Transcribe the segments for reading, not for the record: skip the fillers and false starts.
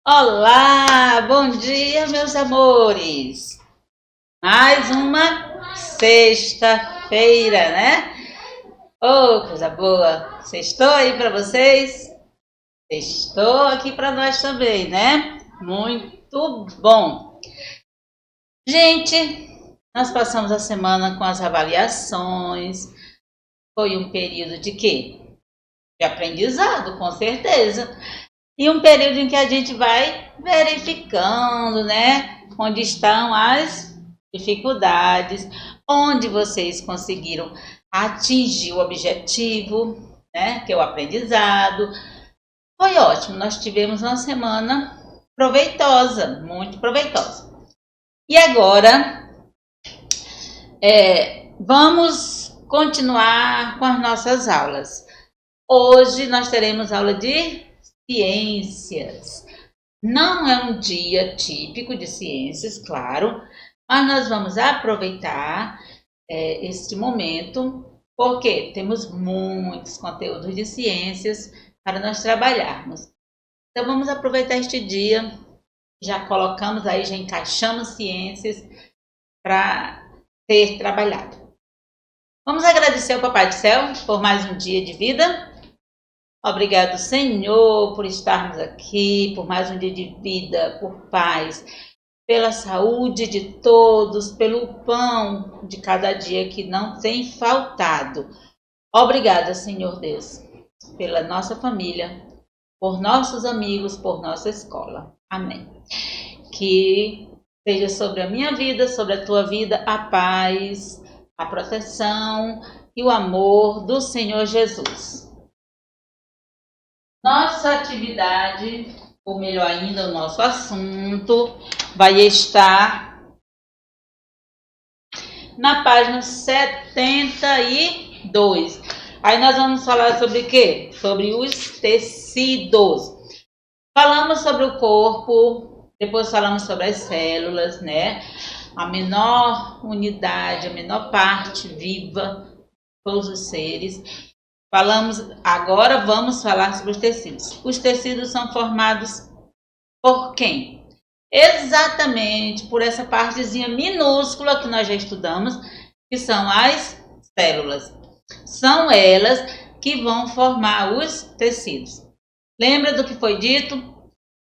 Olá, bom dia, meus amores. Mais uma sexta-feira, né? Oh, coisa boa. Sextou aí para vocês? Sextou aqui para nós também, né? Muito bom. Gente, nós passamos a semana com as avaliações. Foi um período de quê? De aprendizado, com certeza. E um período em que a gente vai verificando, né? Onde estão as dificuldades, onde vocês conseguiram atingir o objetivo, né? Que é o aprendizado. Foi ótimo, nós tivemos uma semana proveitosa, muito proveitosa. E agora, vamos continuar com as nossas aulas. Hoje nós teremos aula de ciências. Não é um dia típico de ciências, claro, mas nós vamos aproveitar este momento porque temos muitos conteúdos de ciências para nós trabalharmos. Então vamos aproveitar este dia, já colocamos aí, já encaixamos ciências para ser trabalhado. Vamos agradecer ao Papai do Céu por mais um dia de vida. Obrigado, Senhor, por estarmos aqui, por mais um dia de vida, por paz, pela saúde de todos, pelo pão de cada dia que não tem faltado. Obrigada, Senhor Deus, pela nossa família, por nossos amigos, por nossa escola. Amém. Que seja sobre a minha vida, sobre a tua vida, a paz, a proteção e o amor do Senhor Jesus. Nossa atividade, ou melhor ainda, o nosso assunto, vai estar na página 72. Aí nós vamos falar sobre o quê? Sobre os tecidos. Falamos sobre o corpo, depois falamos sobre as células, né? A menor unidade, a menor parte viva, todos os seres. Agora vamos falar sobre os tecidos. Os tecidos são formados por quem? Exatamente por essa partezinha minúscula que nós já estudamos, que são as células. São elas que vão formar os tecidos. Lembra do que foi dito?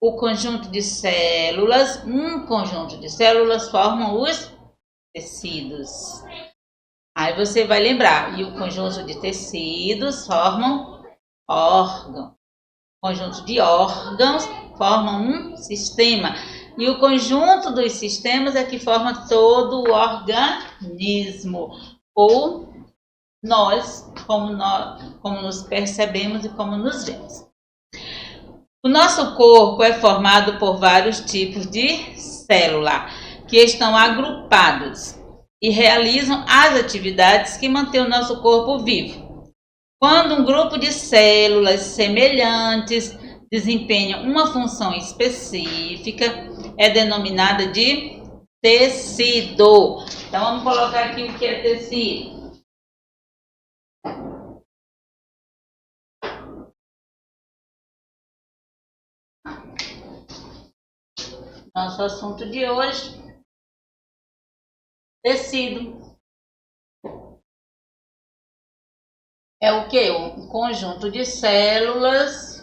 O conjunto de células, um conjunto de células formam os tecidos. Aí você vai lembrar, e o conjunto de tecidos formam órgão. O conjunto de órgãos formam um sistema. E o conjunto dos sistemas é que forma todo o organismo. Ou nós, como nos percebemos e como nos vemos. O nosso corpo é formado por vários tipos de célula, que estão agrupados e realizam as atividades que mantêm o nosso corpo vivo. Quando um grupo de células semelhantes desempenham uma função específica, é denominada de tecido. Então vamos colocar aqui o que é tecido. Nosso assunto de hoje, tecido. É o que? Um conjunto de células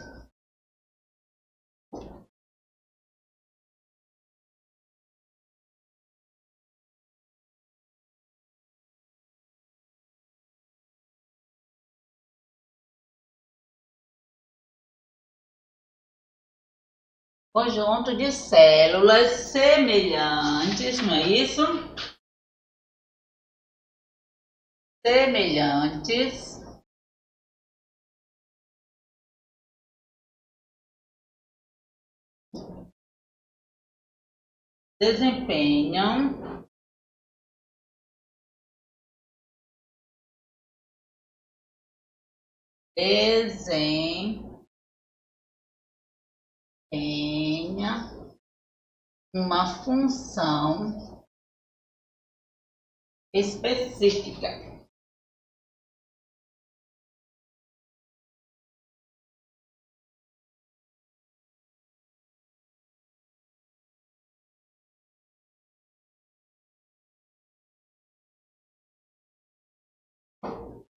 semelhantes, não é isso? Semelhantes desempenham uma função específica.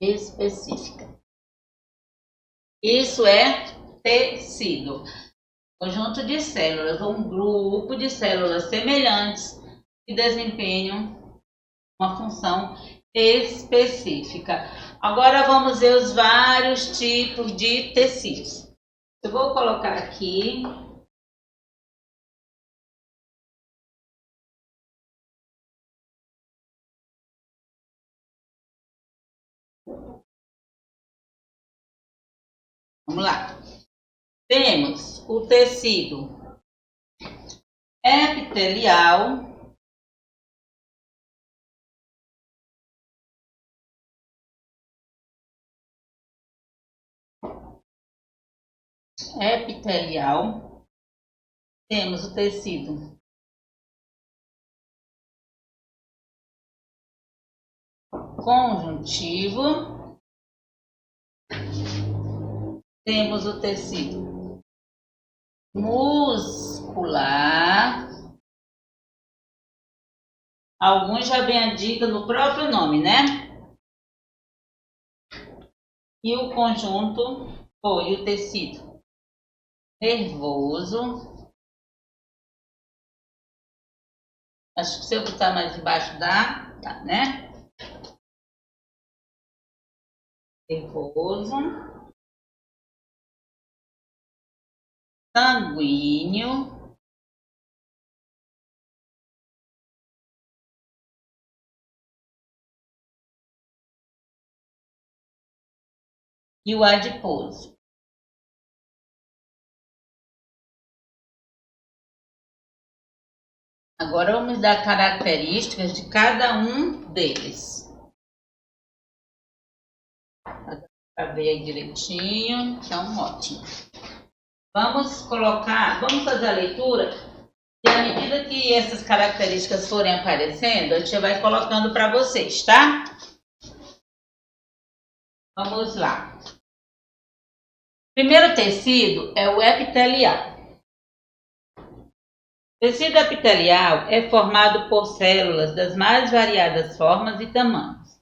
específica. Isso é tecido. Conjunto de células, ou um grupo de células semelhantes que desempenham uma função específica. Agora vamos ver os vários tipos de tecidos. Eu vou colocar aqui. Vamos lá. Temos o tecido epitelial, temos o tecido conjuntivo, temos o tecido muscular. Alguns já vem a dica no próprio nome, né? E o conjunto, e o tecido nervoso. Acho que se eu botar mais embaixo dá, né? Nervoso. Sanguíneo. E o adiposo. Agora vamos dar características de cada um deles. Para ver aí direitinho, então ótimo. Vamos fazer a leitura e à medida que essas características forem aparecendo, a gente vai colocando para vocês, tá? Vamos lá. Primeiro tecido é o epitelial. O tecido epitelial é formado por células das mais variadas formas e tamanhos.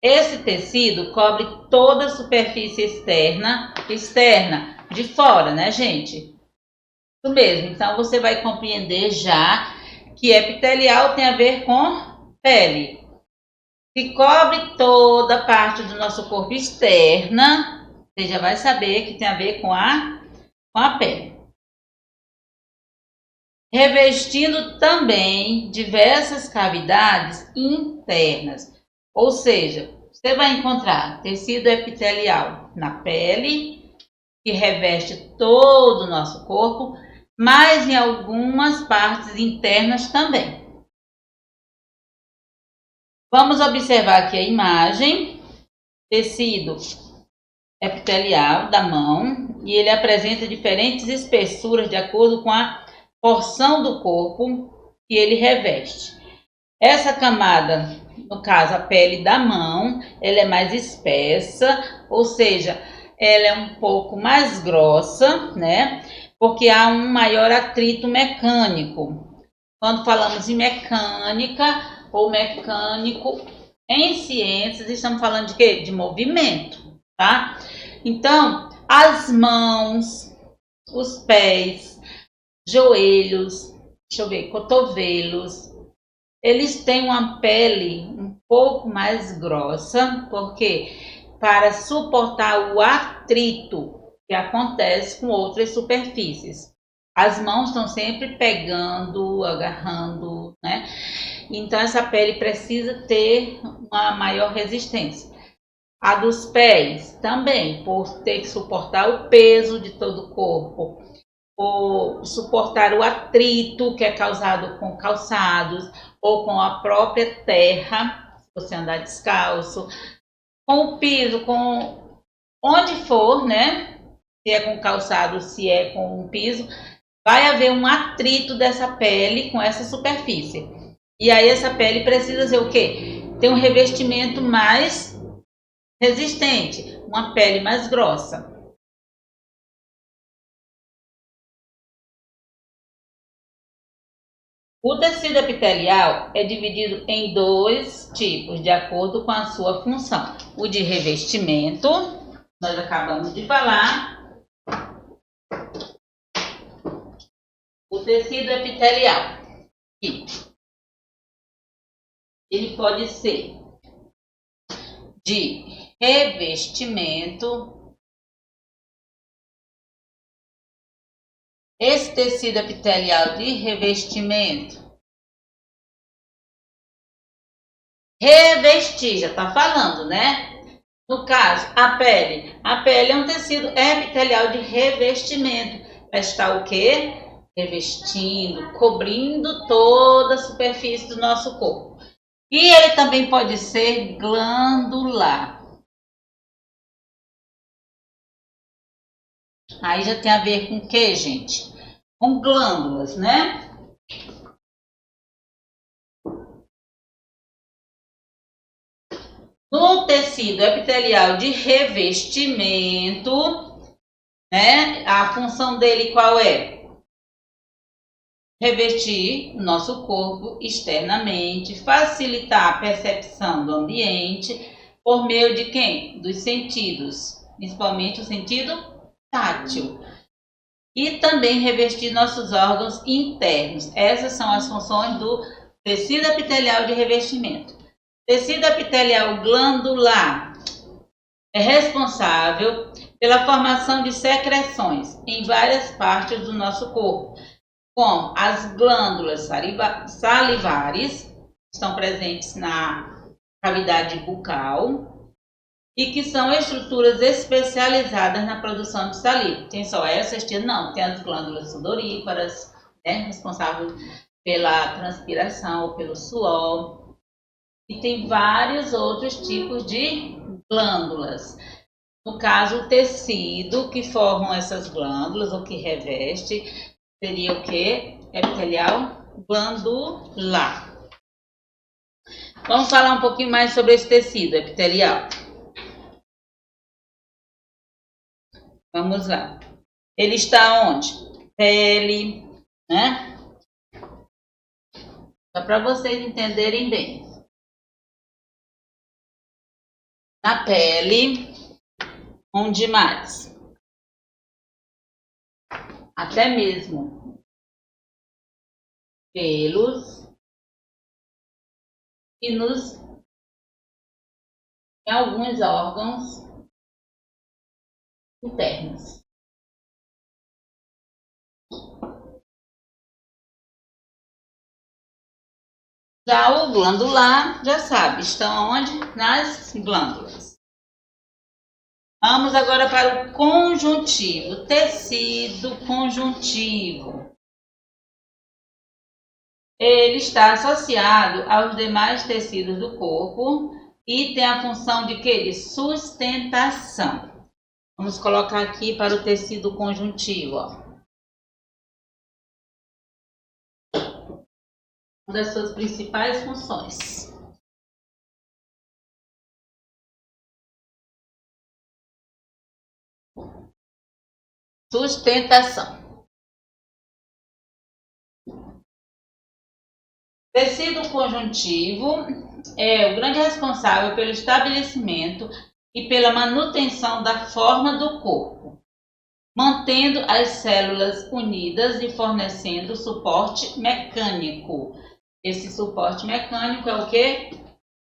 Esse tecido cobre toda a superfície externa, de fora, né, gente? Isso mesmo. Então, você vai compreender já que epitelial tem a ver com pele. Se cobre toda a parte do nosso corpo externa, você já vai saber que tem a ver com a pele. Revestindo também diversas cavidades internas. Ou seja, você vai encontrar tecido epitelial na pele, que reveste todo o nosso corpo, mas em algumas partes internas também. Vamos observar aqui a imagem, tecido epitelial da mão, e ele apresenta diferentes espessuras de acordo com a porção do corpo que ele reveste. Essa camada, no caso a pele da mão, ela é mais espessa, ou seja, ela é um pouco mais grossa, né? Porque há um maior atrito mecânico. Quando falamos em mecânica ou mecânico em ciências, estamos falando de quê? De movimento, tá? Então, as mãos, os pés, joelhos, cotovelos, eles têm uma pele um pouco mais grossa, porque para suportar o atrito que acontece com outras superfícies. As mãos estão sempre pegando, agarrando, né? Então essa pele precisa ter uma maior resistência. A dos pés também, por ter que suportar o peso de todo o corpo, ou suportar o atrito que é causado com calçados ou com a própria terra, se você andar descalço, com o piso, com onde for, né? Se é com calçado, se é com um piso, vai haver um atrito dessa pele com essa superfície. E aí essa pele precisa ser o quê? Ter um revestimento mais resistente, uma pele mais grossa. O tecido epitelial é dividido em dois tipos, de acordo com a sua função. O de revestimento, nós acabamos de falar. O tecido epitelial, ele pode ser de revestimento. Esse tecido epitelial de revestimento, revestir, já está falando, né? No caso, a pele é um tecido epitelial de revestimento. Vai estar o quê? Revestindo, cobrindo toda a superfície do nosso corpo. E ele também pode ser glandular. Aí já tem a ver com o que, gente? Com glândulas, né? No tecido epitelial de revestimento, né? A função dele qual é? Revestir o nosso corpo externamente, facilitar a percepção do ambiente por meio de quem? Dos sentidos, principalmente o sentido tátil. E também revestir nossos órgãos internos. Essas são as funções do tecido epitelial de revestimento. Tecido epitelial glandular é responsável pela formação de secreções em várias partes do nosso corpo, como as glândulas salivares, que estão presentes na cavidade bucal e que são estruturas especializadas na produção de saliva. Tem só essas? Não, tem as glândulas sudoríparas, né, responsáveis pela transpiração ou pelo suor. E tem vários outros tipos de glândulas. No caso, o tecido que formam essas glândulas ou que reveste seria o que? Epitelial glandular. Vamos falar um pouquinho mais sobre esse tecido epitelial. Vamos lá. Ele está onde? Pele, né? Só para vocês entenderem bem. Na pele, onde mais? Até mesmo pelos e em alguns órgãos internos. Já o glandular, já sabe, estão onde? Nas glândulas. Vamos agora para o conjuntivo, tecido conjuntivo. Ele está associado aos demais tecidos do corpo e tem a função de quê? De sustentação. Vamos colocar aqui para o tecido conjuntivo, ó. Uma das suas principais funções. Sustentação. Tecido conjuntivo é o grande responsável pelo estabelecimento e pela manutenção da forma do corpo, mantendo as células unidas e fornecendo suporte mecânico. Esse suporte mecânico é o quê?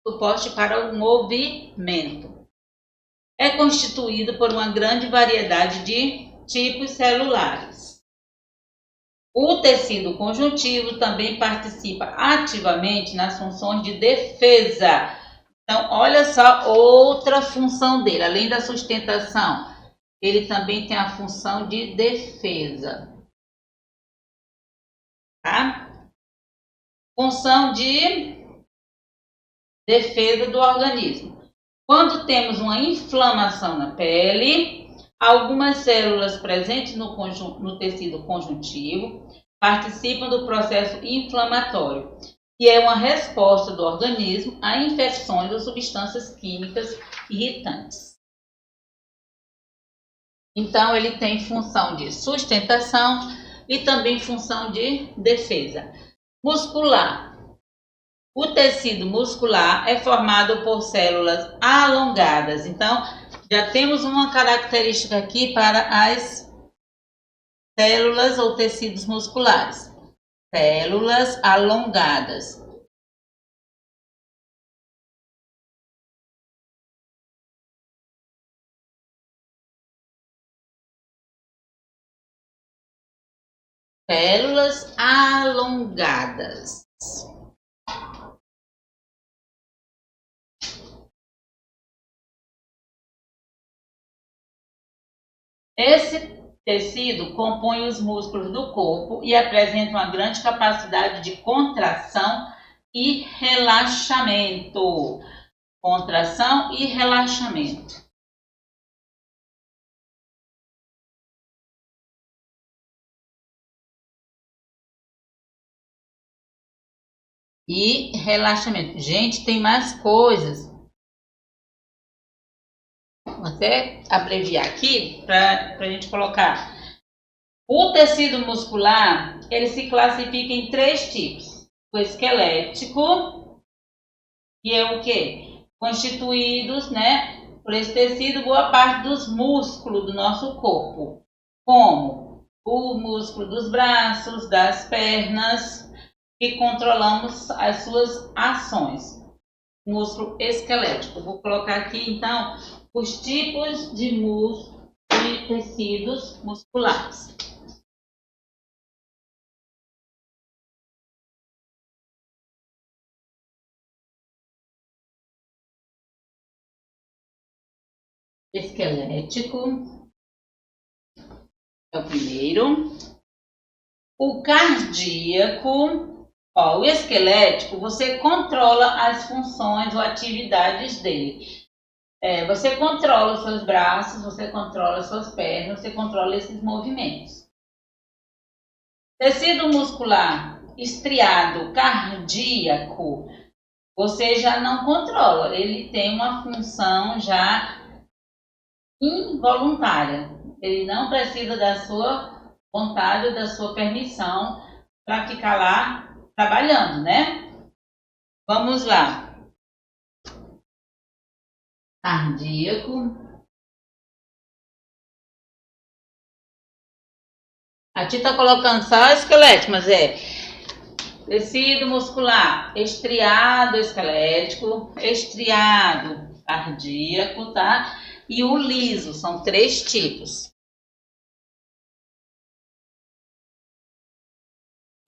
Suporte para o movimento. É constituído por uma grande variedade de tipos celulares. O tecido conjuntivo também participa ativamente nas funções de defesa. Então, olha só outra função dele, além da sustentação, ele também tem a função de defesa. Tá? Função de defesa do organismo. Quando temos uma inflamação na pele, algumas células presentes no tecido conjuntivo participam do processo inflamatório, que é uma resposta do organismo a infecções ou substâncias químicas irritantes. Então, ele tem função de sustentação e também função de defesa. Muscular. O tecido muscular é formado por células alongadas. Então, já temos uma característica aqui para as células ou tecidos musculares. Células alongadas. Células alongadas. Esse tecido compõe os músculos do corpo e apresenta uma grande capacidade de contração e relaxamento. Contração e relaxamento. E relaxamento. Gente, tem mais coisas. Vou até abreviar aqui para a gente colocar. O tecido muscular, ele se classifica em 3 tipos. O esquelético, que é o quê? Constituídos, por esse tecido, boa parte dos músculos do nosso corpo, como o músculo dos braços, das pernas, que controlamos as suas ações. Músculo esquelético. Vou colocar aqui, então, os tipos de tecidos musculares. Esquelético é o primeiro. O cardíaco. O esquelético, você controla as funções ou atividades dele. Você controla os seus braços, você controla as suas pernas, você controla esses movimentos. Tecido muscular estriado, cardíaco, você já não controla. Ele tem uma função já involuntária. Ele não precisa da sua vontade ou da sua permissão para ficar lá trabalhando, Vamos lá. Cardíaco. Aqui está colocando só esquelético, mas tecido muscular estriado esquelético, estriado cardíaco, tá? E o liso, são 3 tipos.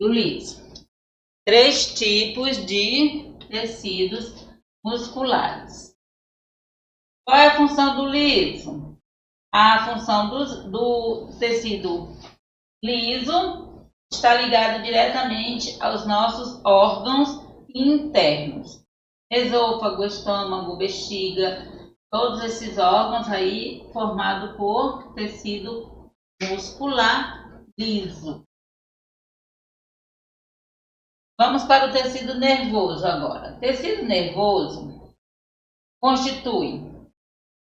O liso. 3 tipos de tecidos musculares. Qual é a função do liso? A função do tecido liso está ligado diretamente aos nossos órgãos internos. Esôfago, estômago, bexiga, todos esses órgãos aí formados por tecido muscular liso. Vamos para o tecido nervoso agora. Tecido nervoso constitui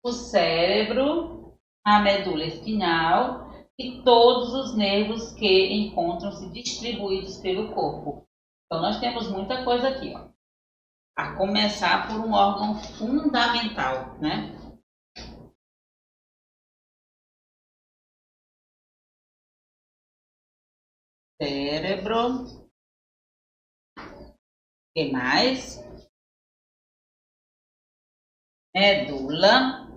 o cérebro, a medula espinhal e todos os nervos que encontram-se distribuídos pelo corpo. Então, nós temos muita coisa aqui, a começar por um órgão fundamental, Cérebro. O que mais? Medula.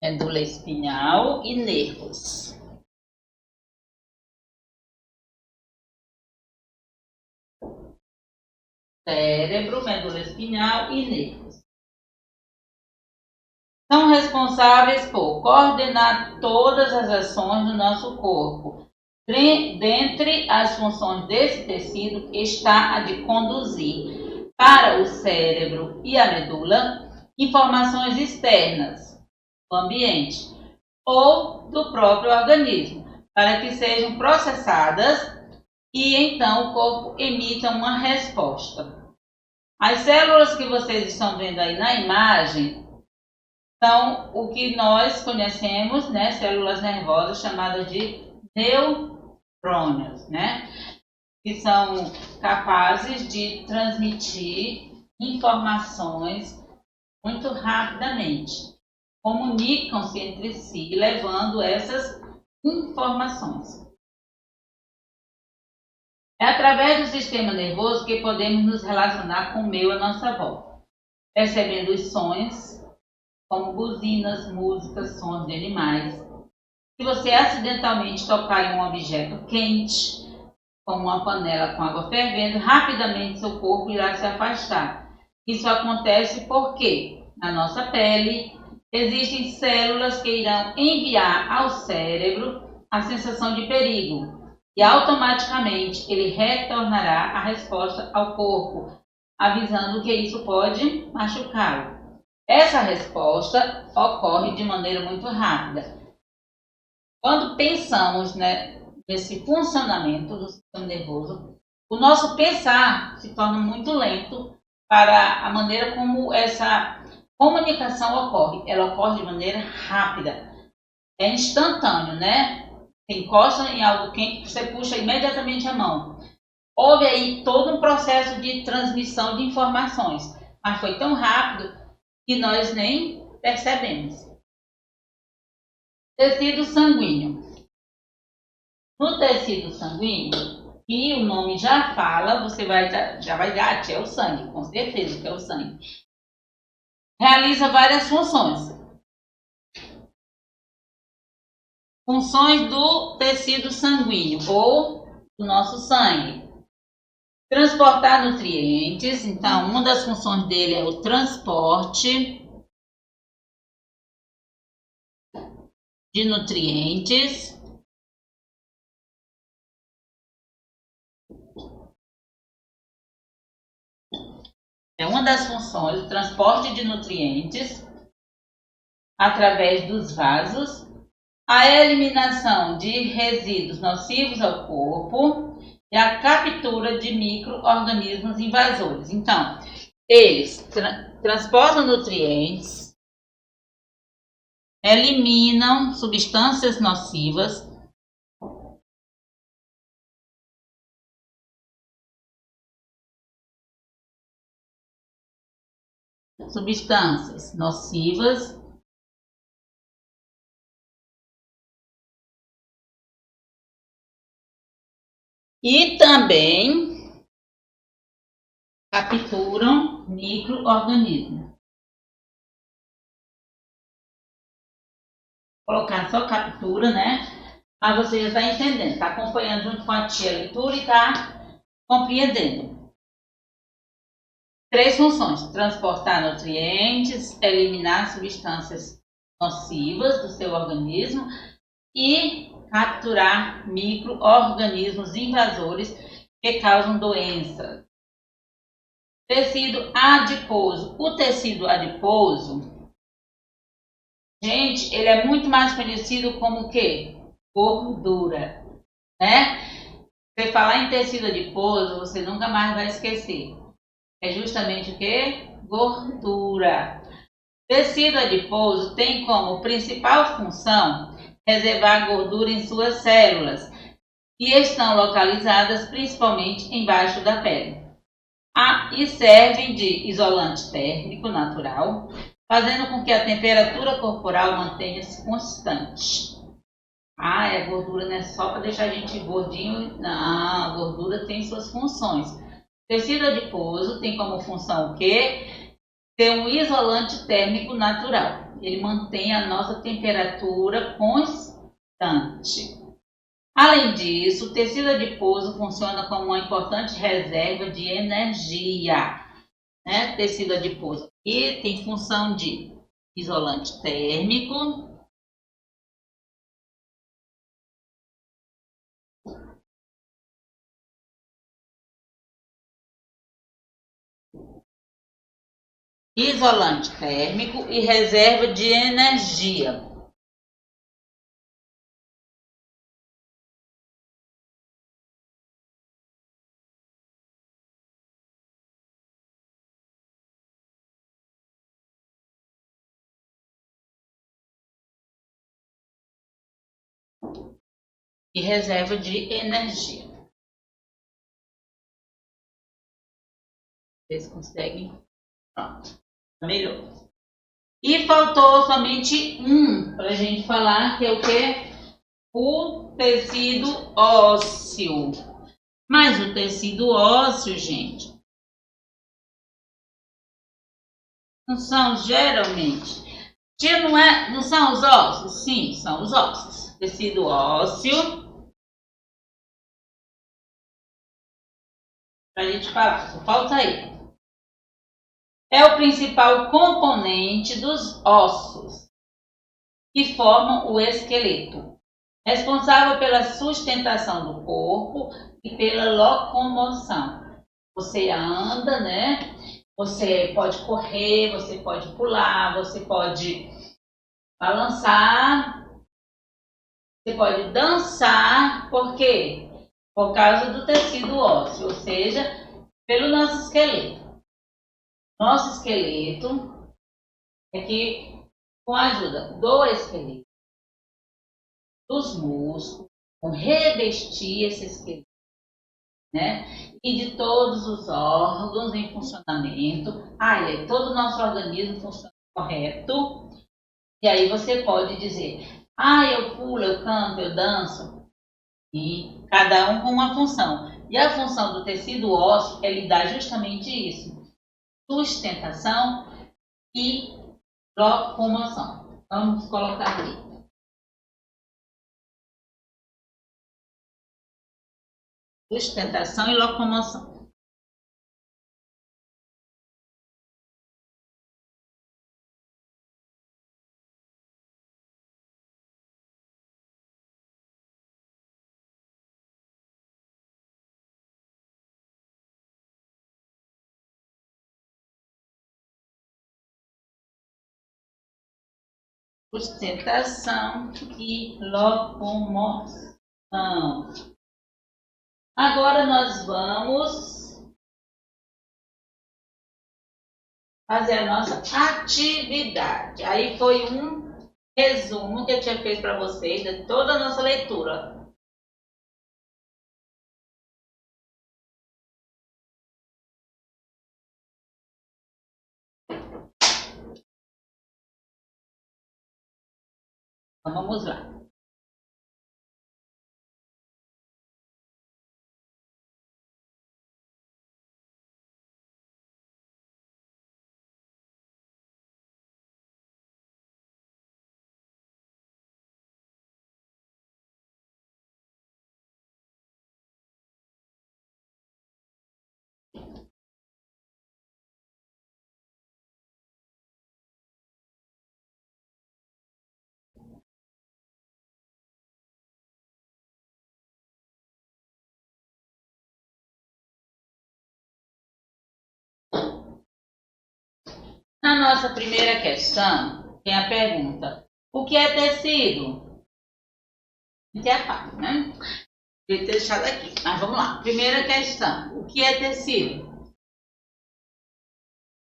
Medula espinhal e nervos. Cérebro, medula espinhal e nervos. São responsáveis por coordenar todas as ações do nosso corpo. Dentre as funções desse tecido está a de conduzir para o cérebro e a medula informações externas do ambiente ou do próprio organismo, para que sejam processadas e então o corpo emita uma resposta. As células que vocês estão vendo aí na imagem são o que nós conhecemos, né, células nervosas chamadas de neurônios, né, que são capazes de transmitir informações muito rapidamente. Comunicam-se entre si, levando essas informações. É através do sistema nervoso que podemos nos relacionar com o meio à nossa volta, percebendo os sons, como buzinas, músicas, sons de animais. Se você acidentalmente tocar em um objeto quente, como uma panela com água fervendo, rapidamente seu corpo irá se afastar. Isso acontece porque, na nossa pele, existem células que irão enviar ao cérebro a sensação de perigo e automaticamente ele retornará a resposta ao corpo, avisando que isso pode machucá-lo. Essa resposta ocorre de maneira muito rápida. Quando pensamos, né, nesse funcionamento do sistema nervoso, o nosso pensar se torna muito lento para a maneira como essa comunicação ocorre. Ela ocorre de maneira rápida. É instantâneo, né? Você encosta em algo quente, você puxa imediatamente a mão. Houve aí todo um processo de transmissão de informações, mas foi tão rápido que nós nem percebemos. Tecido sanguíneo. No tecido sanguíneo, e o nome já fala, você já vai dar, que é o sangue, com certeza que é o sangue. Realiza várias funções. Funções do tecido sanguíneo ou do nosso sangue. Transportar nutrientes, então uma das funções dele é o transporte de nutrientes. É uma das funções, o transporte de nutrientes através dos vasos, a eliminação de resíduos nocivos ao corpo e a captura de micro-organismos invasores. Então, eles transportam nutrientes, eliminam substâncias nocivas, e também capturam micro-organismos. Colocar só captura, né? Mas você já está entendendo, está acompanhando junto com a tia a leitura e está compreendendo. 3 funções: transportar nutrientes, eliminar substâncias nocivas do seu organismo e capturar micro-organismos invasores que causam doenças. Tecido adiposo. O tecido adiposo, gente, ele é muito mais conhecido como o quê? Gordura, né? Você falar em tecido adiposo, você nunca mais vai esquecer. É justamente o quê? Gordura. Tecido adiposo tem como principal função reservar gordura em suas células, que estão localizadas principalmente embaixo da pele. E servem de isolante térmico natural, fazendo com que a temperatura corporal mantenha-se constante. A gordura não é só para deixar a gente gordinho. Não, a gordura tem suas funções. Tecido adiposo tem como função o quê? Ter um isolante térmico natural. Ele mantém a nossa temperatura constante. Além disso, o tecido adiposo funciona como uma importante reserva de energia. Né? Tecido adiposo aqui tem função de isolante térmico, e reserva de energia. e reserva de energia. Vocês conseguem? Pronto. Melhorou. E faltou somente um para a gente falar, que é o quê? O tecido ósseo. Mas o tecido ósseo, gente, não são geralmente. Não são os ossos? Sim, são os ossos. Tecido ósseo. Para a gente falar, só falta aí. É o principal componente dos ossos que formam o esqueleto, responsável pela sustentação do corpo e pela locomoção. Você anda, né? Você pode correr, você pode pular, você pode balançar, você pode dançar. Por quê? Por causa do tecido ósseo, ou seja, pelo nosso esqueleto. Nosso esqueleto é que, com a ajuda do esqueleto, dos músculos, vão revestir esse esqueleto, né? E de todos os órgãos em funcionamento. Aí, todo o nosso organismo funciona correto. E aí você pode dizer, eu pulo, eu canto, eu danço. E cada um com uma função. E a função do tecido ósseo é lhe dar justamente isso. Sustentação e locomoção. Vamos colocar aqui. Sustentação e locomoção. Sustentação e locomoção. Agora nós vamos fazer a nossa atividade. Aí foi um resumo que eu tinha feito para vocês de toda a nossa leitura. Então vamos lá. Na nossa primeira questão, tem a pergunta: o que é tecido? Que é a parte, né? Devia ter deixado aqui. Mas vamos lá. Primeira questão: o que é tecido?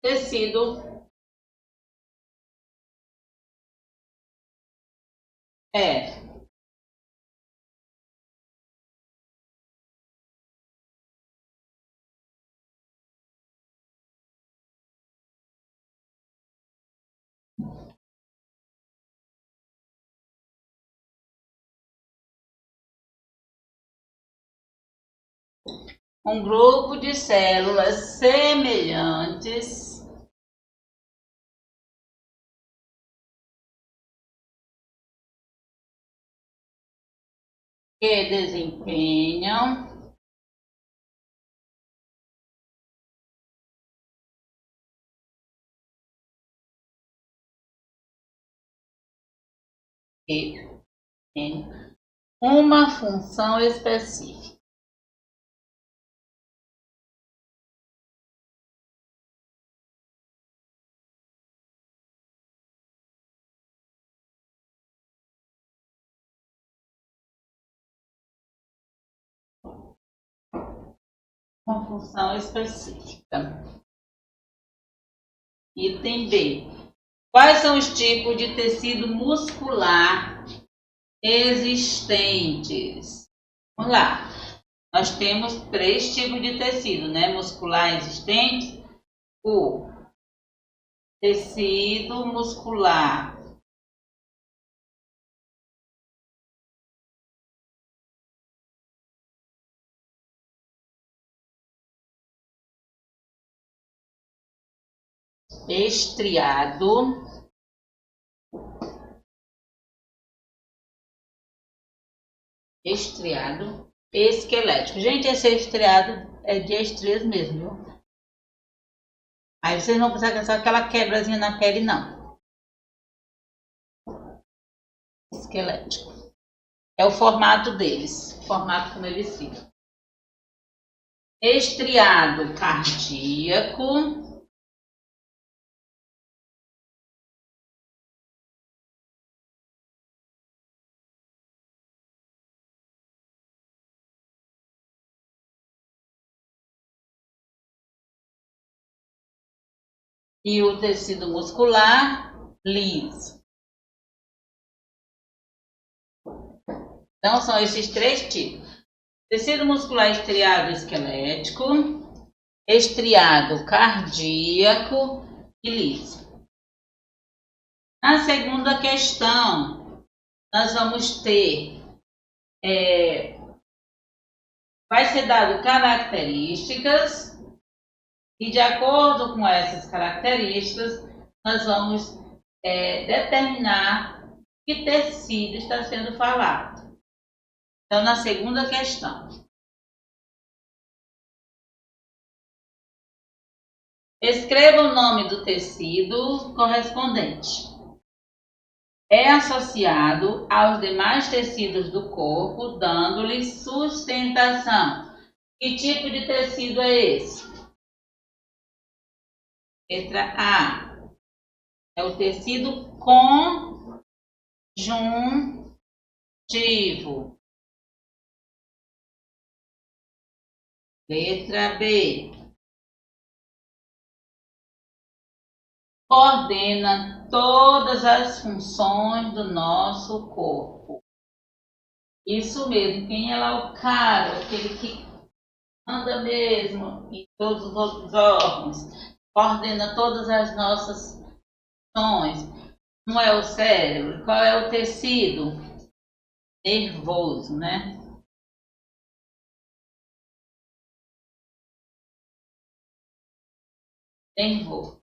Tecido é um grupo de células semelhantes que desempenham uma função específica. Uma função específica. Item B. Quais são os tipos de tecido muscular existentes? Vamos lá. Nós temos 3 tipos de tecido, né? Muscular existente, o tecido muscular estriado, esquelético. Gente, esse estriado é de estrias mesmo, viu? Aí vocês não precisam pensar aquela quebrazinha na pele, não. Esquelético. É o formato deles, o formato como eles ficam. Estriado cardíaco. E o tecido muscular liso. Então, são esses 3 tipos. Tecido muscular estriado esquelético, estriado cardíaco e liso. Na segunda questão, nós vamos ter, vai ser dado características e de acordo com essas características, nós vamos determinar que tecido está sendo falado. Então, na segunda questão, escreva o nome do tecido correspondente. É associado aos demais tecidos do corpo, dando-lhe sustentação. Que tipo de tecido é esse? Letra A. É o tecido conjuntivo. Letra B. Coordena todas as funções do nosso corpo. Isso mesmo, quem é lá o cara, aquele que anda mesmo em todos os outros órgãos, coordena todas as nossas funções. Não é o cérebro? Qual é o tecido? Nervoso, né? Nervoso.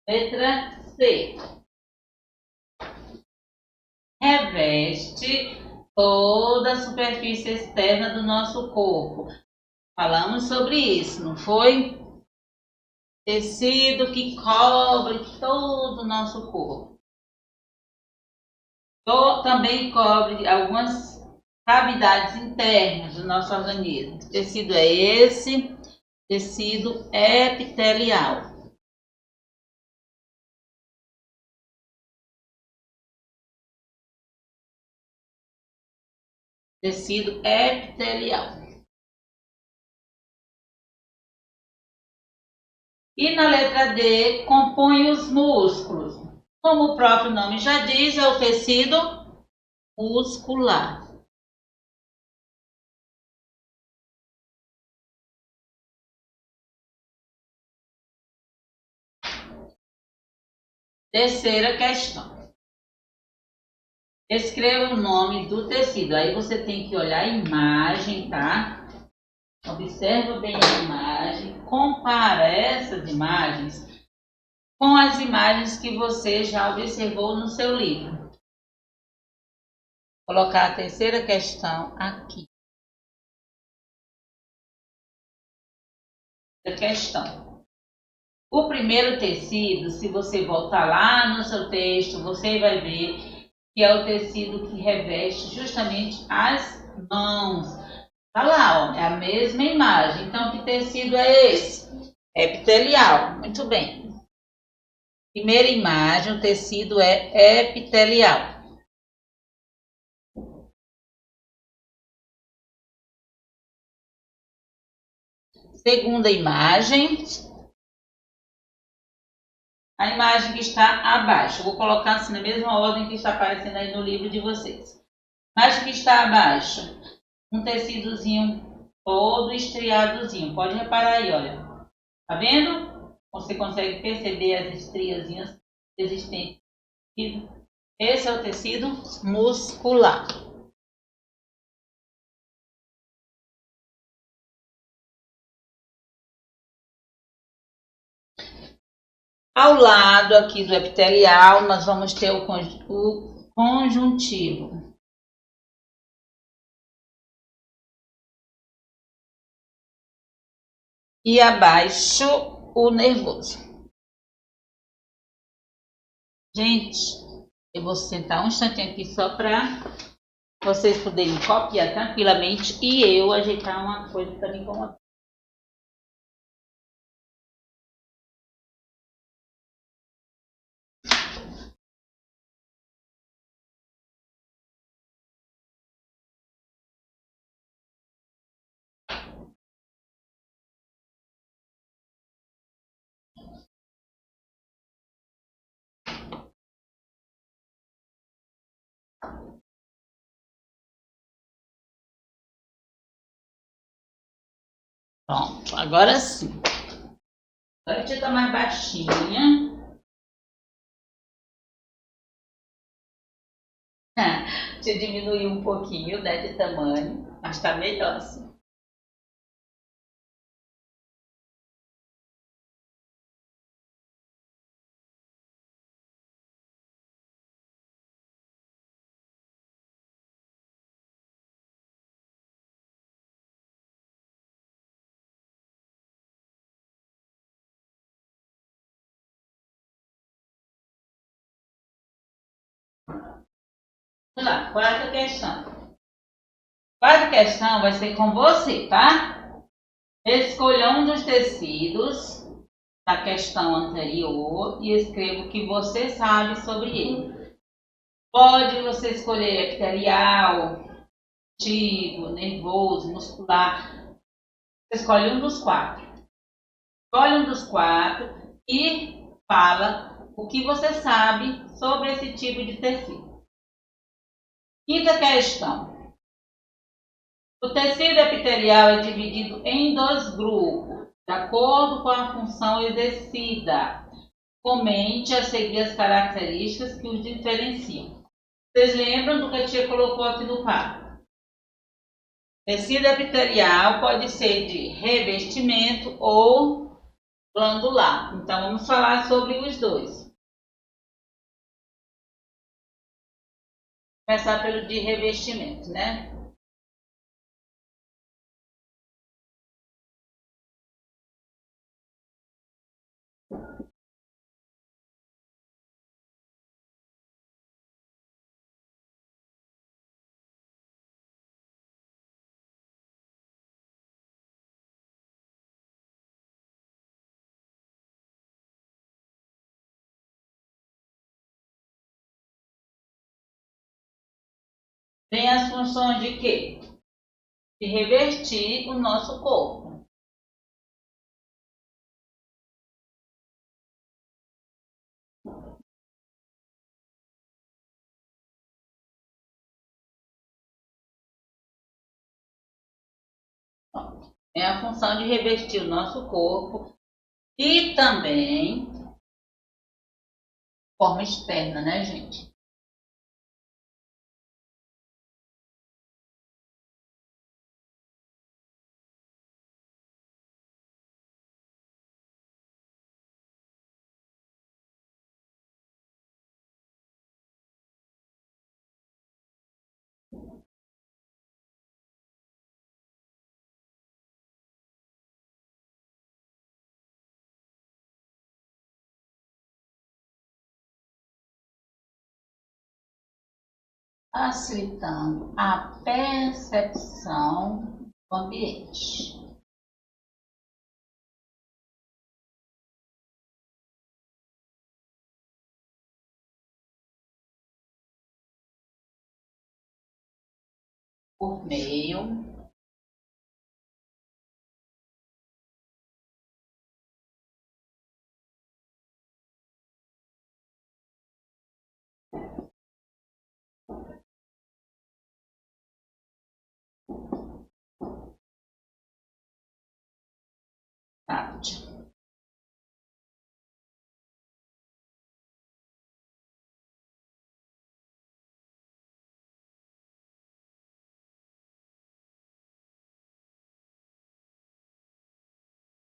Letra C. Reveste toda a superfície externa do nosso corpo. Falamos sobre isso, não foi? Tecido que cobre todo o nosso corpo. Também cobre algumas cavidades internas do nosso organismo. Que tecido é esse? Tecido epitelial. Tecido epitelial. E na letra D, compõe os músculos. Como o próprio nome já diz, é o tecido muscular. Terceira questão. Escreva o nome do tecido. Aí você tem que olhar a imagem, tá? Observa bem a imagem, compara essas imagens com as imagens que você já observou no seu livro. Vou colocar a terceira questão aqui. Questão. O primeiro tecido, se você voltar lá no seu texto, você vai ver que é o tecido que reveste justamente as mãos. Tá lá, ó, é a mesma imagem. Então, que tecido é esse? Epitelial. Muito bem. Primeira imagem, o tecido é epitelial. Segunda imagem. A imagem que está abaixo. Vou colocar assim na mesma ordem que está aparecendo aí no livro de vocês. A imagem que está abaixo. um tecidozinho todo estriadozinho. Pode reparar aí, olha. Tá vendo? Você consegue perceber as estriazinhas existentes. Esse é o tecido muscular. Ao lado aqui do epitelial, nós vamos ter o conjuntivo. E abaixo, o nervoso. Gente, eu vou sentar um instantinho aqui só para vocês poderem copiar tranquilamente e eu ajeitar uma coisa para me incomodar. Pronto, agora sim. Agora a gente tá mais baixinha. Te diminuir um pouquinho, né, de tamanho, mas tá melhor assim. Vamos lá, quarta questão. Quarta questão vai ser com você, tá? Escolha um dos tecidos da questão anterior e escreva o que você sabe sobre ele. Pode você escolher epitelial, conjuntivo, nervoso, muscular. Você escolhe um dos quatro. Escolhe um dos quatro e fala o que você sabe sobre esse tipo de tecido. Quinta questão. O tecido epitelial é dividido em dois grupos, de acordo com a função exercida. Comente a seguir as características que os diferenciam. Vocês lembram do que a tia colocou aqui no quadro? Tecido epitelial pode ser de revestimento ou glandular. Então, vamos falar sobre os dois. Começar pelo de revestimento, né? Tem as funções de quê? De revestir o nosso corpo. É a função de revestir o nosso corpo e também forma externa, né, gente? Facilitando a percepção do ambiente. Por meio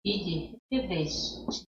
e de revestir.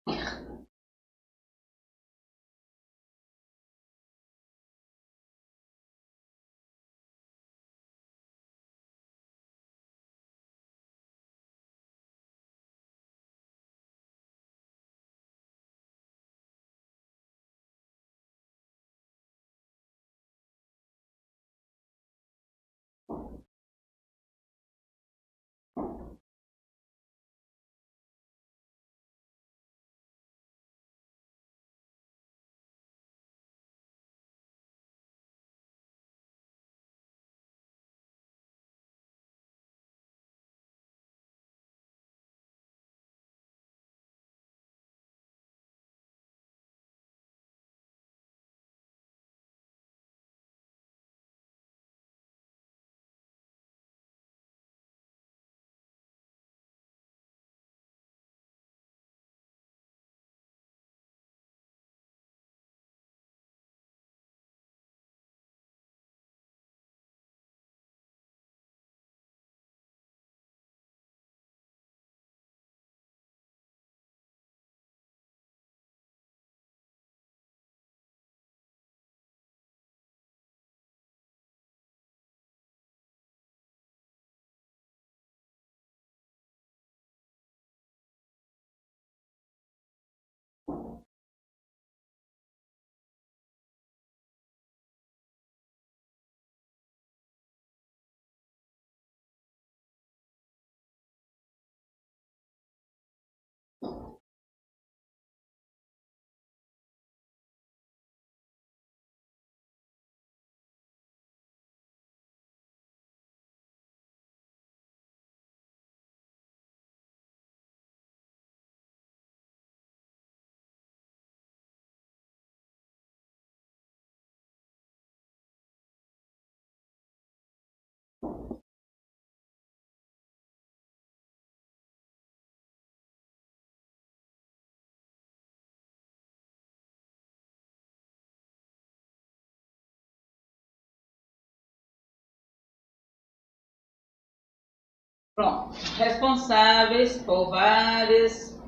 Pronto. Responsáveis por várias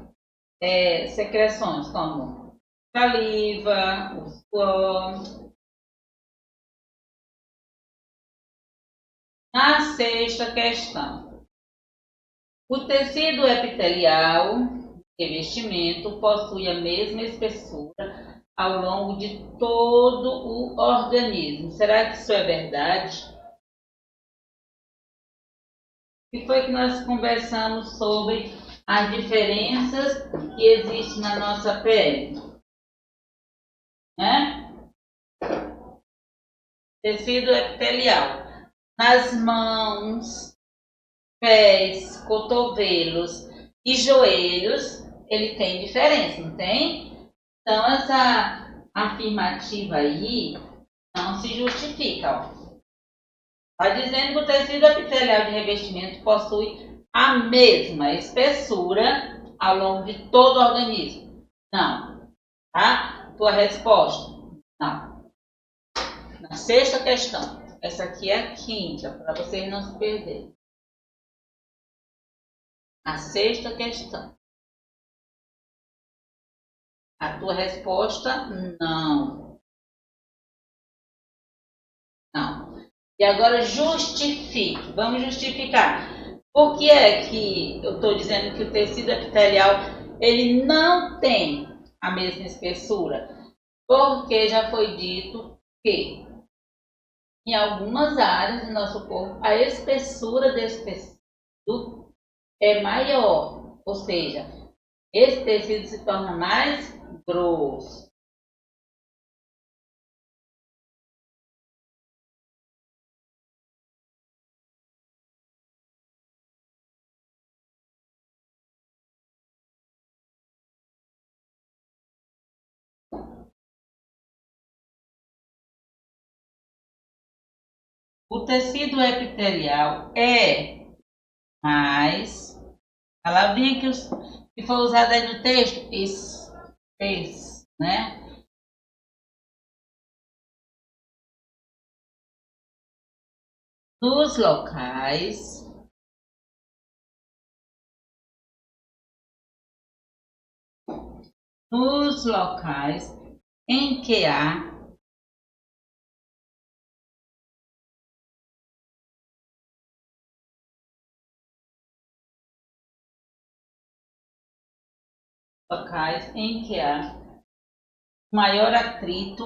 secreções, como saliva, o suor. Na sexta questão, o tecido epitelial, revestimento, possui a mesma espessura ao longo de todo o organismo. Será que isso é verdade? E foi que nós conversamos sobre as diferenças que existem na nossa pele, né? Tecido epitelial. Nas mãos, pés, cotovelos e joelhos, ele tem diferença, não tem? Então, essa afirmativa aí não se justifica. Está dizendo que o tecido epitelial de revestimento possui a mesma espessura ao longo de todo o organismo. Não. Tá? Tua resposta? Não. Na sexta questão. Essa aqui é a quinta, para vocês não se perderem. A sexta questão. A tua resposta, não. Não. E agora justifique. Vamos justificar. Por que é que eu estou dizendo que o tecido epitelial ele não tem a mesma espessura? Porque já foi dito que em algumas áreas do nosso corpo a espessura desse tecido é maior. Ou seja, esse tecido se torna mais grosso. O tecido epitelial é mais. A palavrinha que foi usada aí no texto, esse, né? Dos locais nos locais em que há maior atrito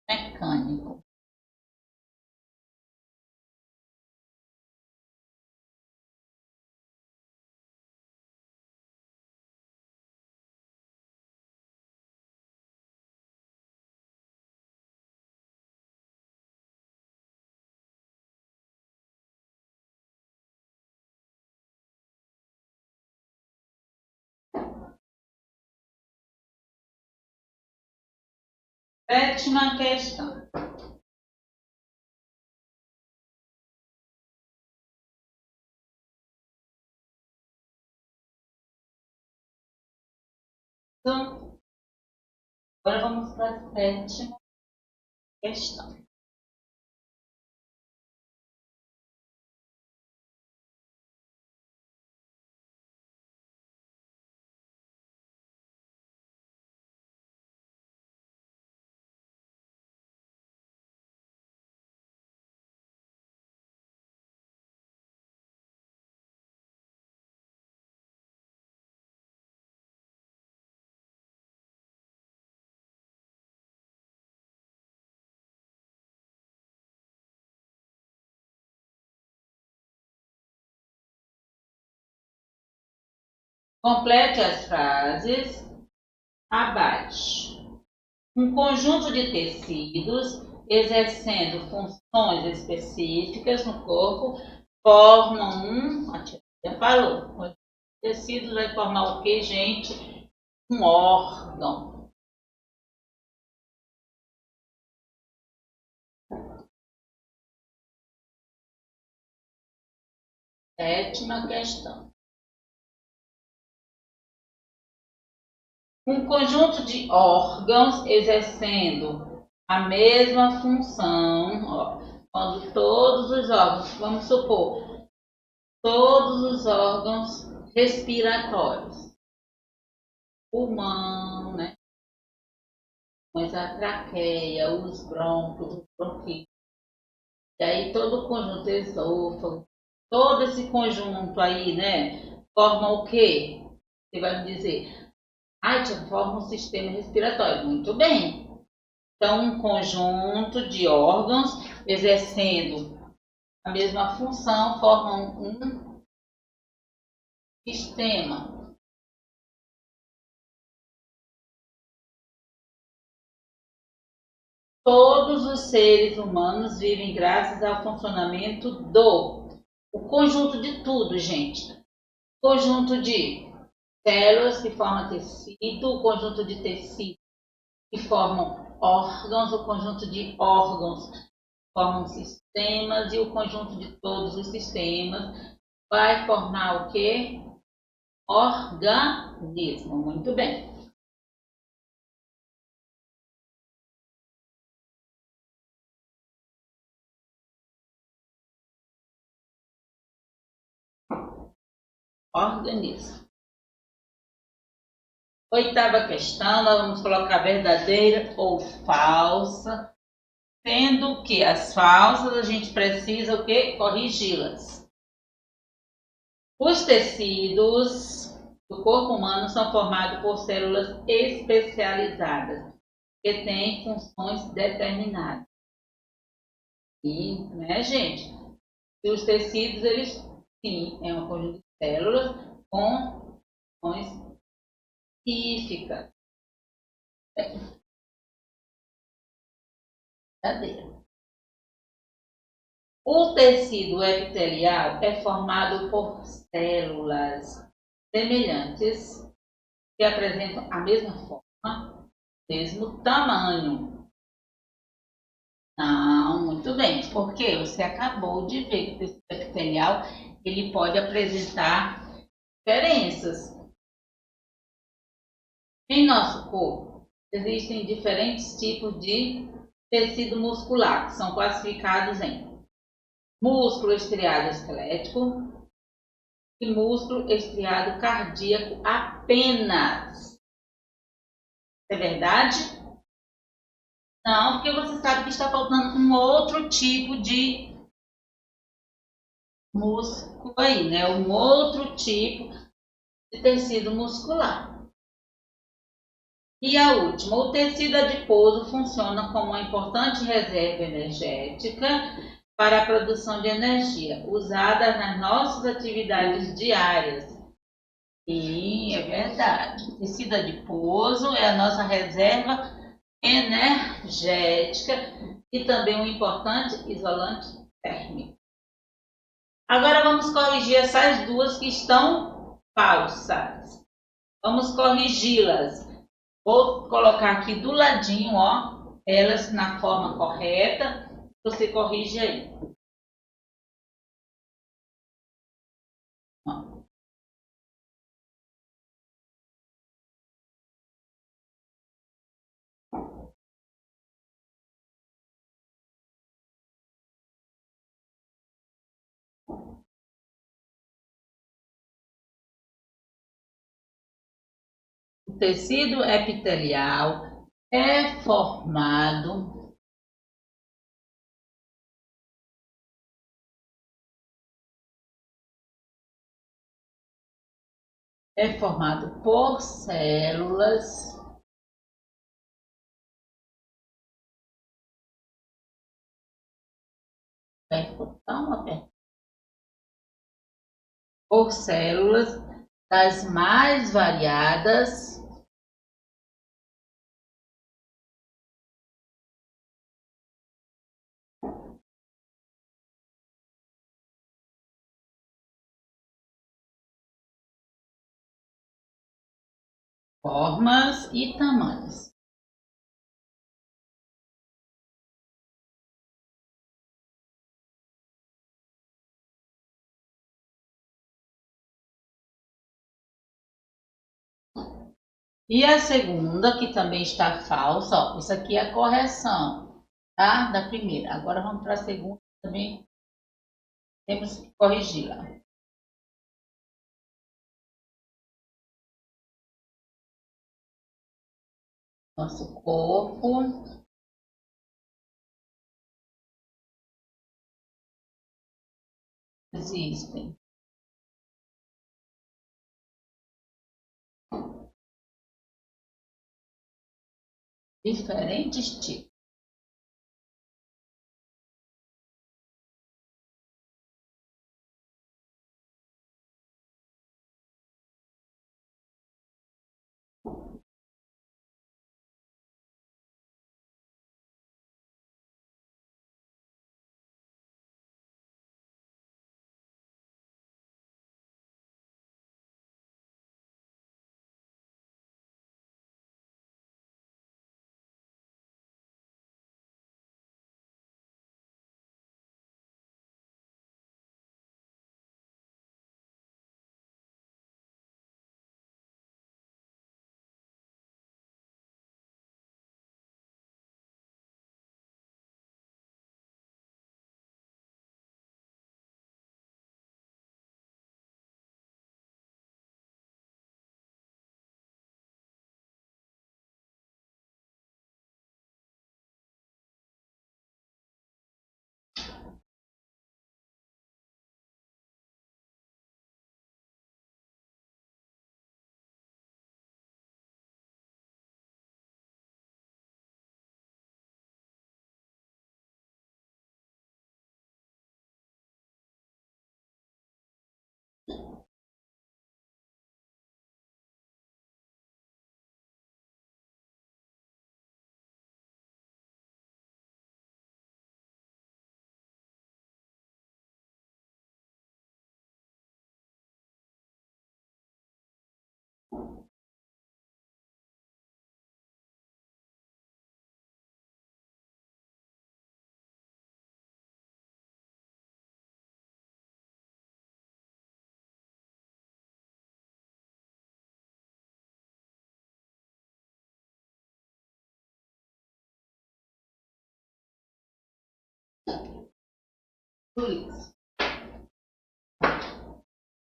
mecânico. Sétima questão. Então, agora vamos para a sétima questão. Complete as frases abaixo. Um conjunto de tecidos exercendo funções específicas no corpo formam já falou. O tecido vai formar o que, gente? Um órgão. Sétima questão. Um conjunto de órgãos exercendo a mesma função, quando todos os órgãos, vamos supor, todos os órgãos respiratórios, pulmão, né? Mas a traqueia, os brônquios, os bronquíolos, e aí todo o conjunto esôfago, todo esse conjunto aí, né, forma o quê? Você vai me dizer, forma um sistema respiratório. Muito bem. Então, um conjunto de órgãos exercendo a mesma função formam um sistema. Todos os seres humanos vivem graças ao funcionamento o conjunto de tudo, gente. Conjunto de células que formam tecido, o conjunto de tecido que formam órgãos, o conjunto de órgãos formam sistemas e o conjunto de todos os sistemas vai formar o quê? Organismo. Muito bem. Organismo. Oitava questão, nós vamos colocar verdadeira ou falsa, sendo que as falsas a gente precisa o quê? Corrigi-las. Os tecidos do corpo humano são formados por células especializadas que têm funções determinadas. E, né, gente? E os tecidos, eles, sim, é um conjunto de células com funções específicas. O tecido epitelial é formado por células semelhantes que apresentam a mesma forma, mesmo tamanho. Não, muito bem, porque você acabou de ver que o tecido epitelial ele pode apresentar diferenças. Em nosso corpo, Existem diferentes tipos de tecido muscular, que são classificados em músculo estriado esquelético e músculo estriado cardíaco apenas. É verdade? Não, porque você sabe que está faltando um outro tipo de músculo aí, né? Um outro tipo de tecido muscular. E a última, o tecido adiposo funciona como uma importante reserva energética para a produção de energia, usada nas nossas atividades diárias. Sim, é verdade. O tecido adiposo é a nossa reserva energética e também um importante isolante térmico. Agora vamos corrigir essas duas que estão falsas. Vamos corrigi-las. Vou colocar aqui do ladinho, ó, elas na forma correta. Você corrige aí. Ó. O tecido epitelial é formado por células por células das mais variadas formas e tamanhos. E a segunda, que também está falsa, ó, isso aqui é a correção, tá? Da primeira. Agora vamos para a segunda, também temos que corrigi-la. Nosso corpo existem diferentes tipos.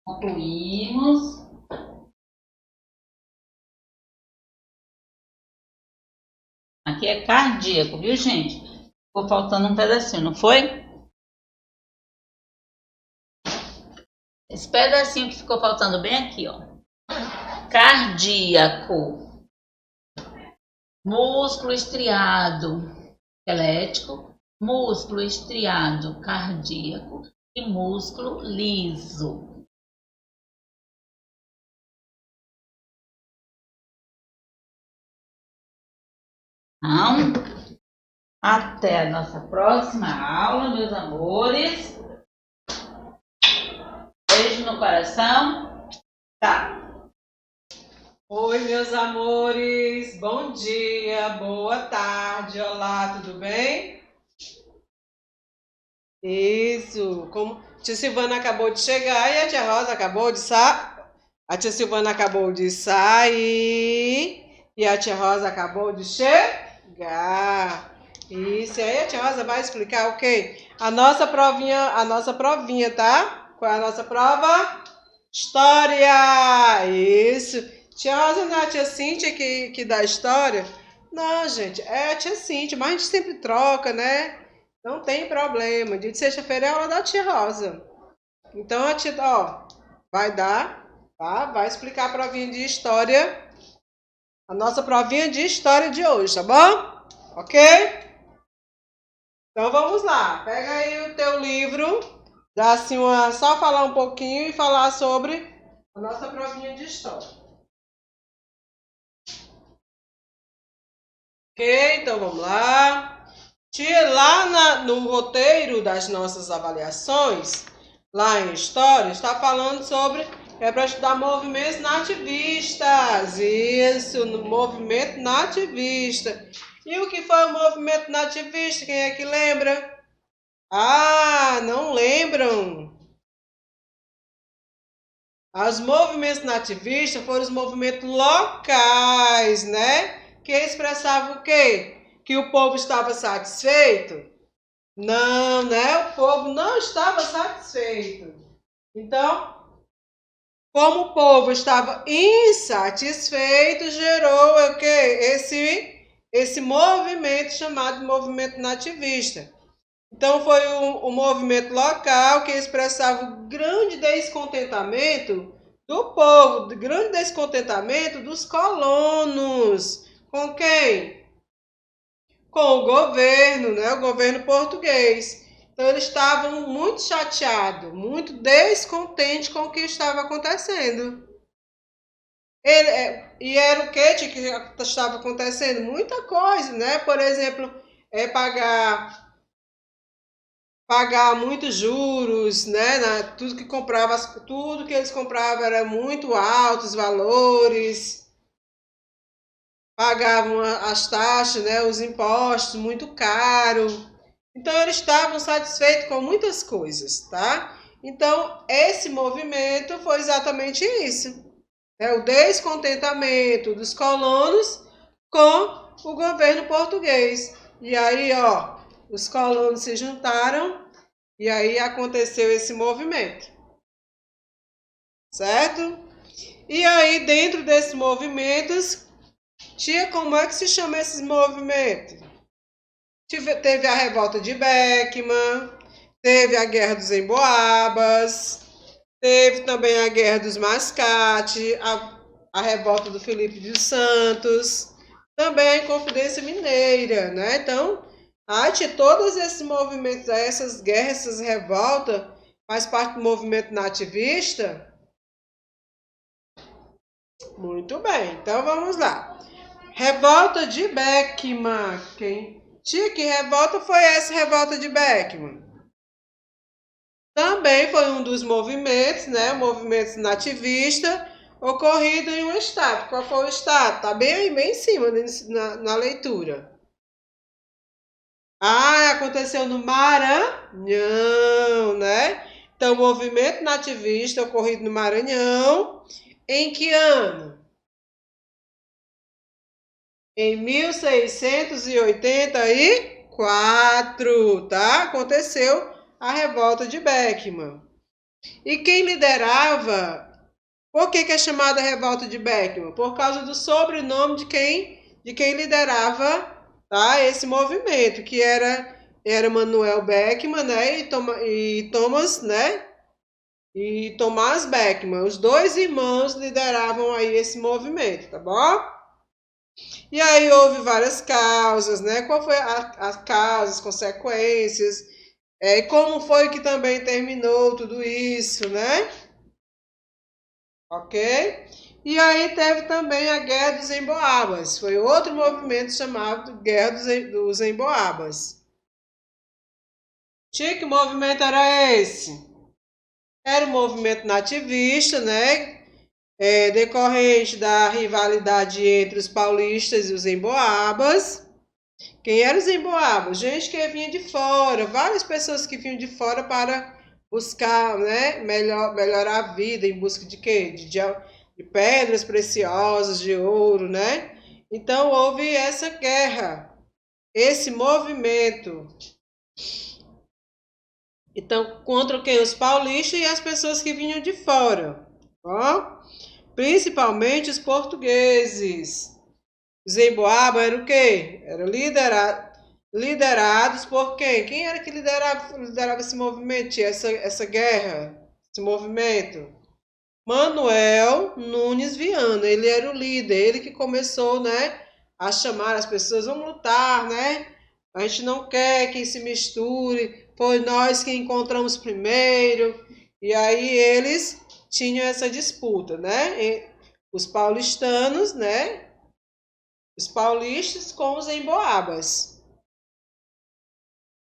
Concluímos. Aqui é cardíaco, viu, gente? Ficou faltando um pedacinho, não foi? Esse pedacinho que ficou faltando bem aqui, ó. Cardíaco. Músculo estriado, esquelético. Músculo estriado, cardíaco. E músculo liso. Então, até a nossa próxima aula, meus amores. Beijo no coração. Tá. Oi, meus amores. Bom dia, boa tarde. Olá, tudo bem? Isso. Como tia Silvana acabou de chegar e a tia Rosa acabou de sair. A tia Silvana acabou de sair e a tia Rosa acabou de chegar. Isso. E aí a tia Rosa vai explicar o quê? A nossa provinha, tá? Qual é a nossa prova? História! Isso! Tia Rosa não é a tia Cíntia que dá história? Não, gente, é a tia Cíntia, mas a gente sempre troca, né? Não tem problema. Dia de sexta-feira é a aula da tia Rosa. Então a tia, ó, vai dar, tá? Vai explicar a provinha de história. A nossa provinha de história de hoje, tá bom? Ok? Então vamos lá. Pega aí o teu livro. Dá assim só falar um pouquinho e falar sobre a nossa provinha de história. Ok, então vamos lá. Tia, lá no roteiro das nossas avaliações, lá em História, está falando sobre para estudar movimentos nativistas. Isso, no movimento nativista. E o que foi o movimento nativista? Quem é que lembra? Ah, não lembram? Os movimentos nativistas foram os movimentos locais, né? Que expressavam o quê? Que o povo estava satisfeito? Não, né? O povo não estava satisfeito. Então, como o povo estava insatisfeito, gerou o quê? Esse movimento chamado movimento nativista. Então, foi um movimento local que expressava o grande descontentamento do povo, o grande descontentamento dos colonos. Com quem? Com o governo, né? O governo português. Então, eles estavam muito chateados, muito descontentes com o que estava acontecendo. E era o que estava acontecendo? Muita coisa, né? Por exemplo, pagar muitos juros, né? Tudo que eles compravam era muito altos os valores, pagavam as taxas, né? Os impostos muito caro. Então eles estavam satisfeitos com muitas coisas, tá? Então esse movimento foi exatamente isso, o descontentamento dos colonos com o governo português. E aí, ó, os colonos se juntaram e aí aconteceu esse movimento, certo? E aí, dentro desses movimentos, tia, como é que se chama esses movimentos? Teve a revolta de Beckman, teve a Guerra dos Emboabas, teve também a Guerra dos Mascate, a revolta do Filipe dos Santos, também a Inconfidência Mineira, né? Então, todos esses movimentos, essas guerras, essas revoltas, faz parte do movimento nativista? Muito bem, então vamos lá. Revolta de Beckman. Tia, que revolta foi essa revolta de Beckman? Também foi um dos movimentos, né? Movimento nativista ocorrido em um estado. Qual foi o estado? Está bem aí, bem em cima na leitura. Aconteceu no Maranhão, né? Então, movimento nativista ocorrido no Maranhão. Em que ano? Em 1684, tá? Aconteceu a revolta de Beckman. E quem liderava, por que é chamada revolta de Beckman? Por causa do sobrenome de quem liderava, tá, esse movimento, que era Manuel Beckman, né, e Thomas, né, e Thomas Beckman. Os dois irmãos lideravam aí esse movimento, tá bom? E aí houve várias causas, né? Qual foi as causas, as consequências, e como foi que também terminou tudo isso, né? Ok? E aí teve também a Guerra dos Emboabas. Foi outro movimento chamado Guerra dos Emboabas. Que movimento era esse? Era um movimento nativista, né? Decorrente da rivalidade entre os paulistas e os emboabas. Quem eram os emboabas? Gente que vinha de fora, várias pessoas que vinham de fora para buscar, né, melhorar a vida, em busca de quê? De pedras preciosas, de ouro, né? Então houve essa guerra, esse movimento. Então, contra quem? Os paulistas e as pessoas que vinham de fora. Ó? Principalmente os portugueses. Os emboabas eram o quê? Eram liderados por quem? Quem era que liderava esse movimento, essa guerra, esse movimento? Manuel Nunes Viana. Ele era o líder, ele que começou, né, a chamar as pessoas, vamos lutar, né? A gente não quer que se misture, foi nós que encontramos primeiro. E aí eles tinham essa disputa, né? Os paulistanos, né? Os paulistas com os emboabas.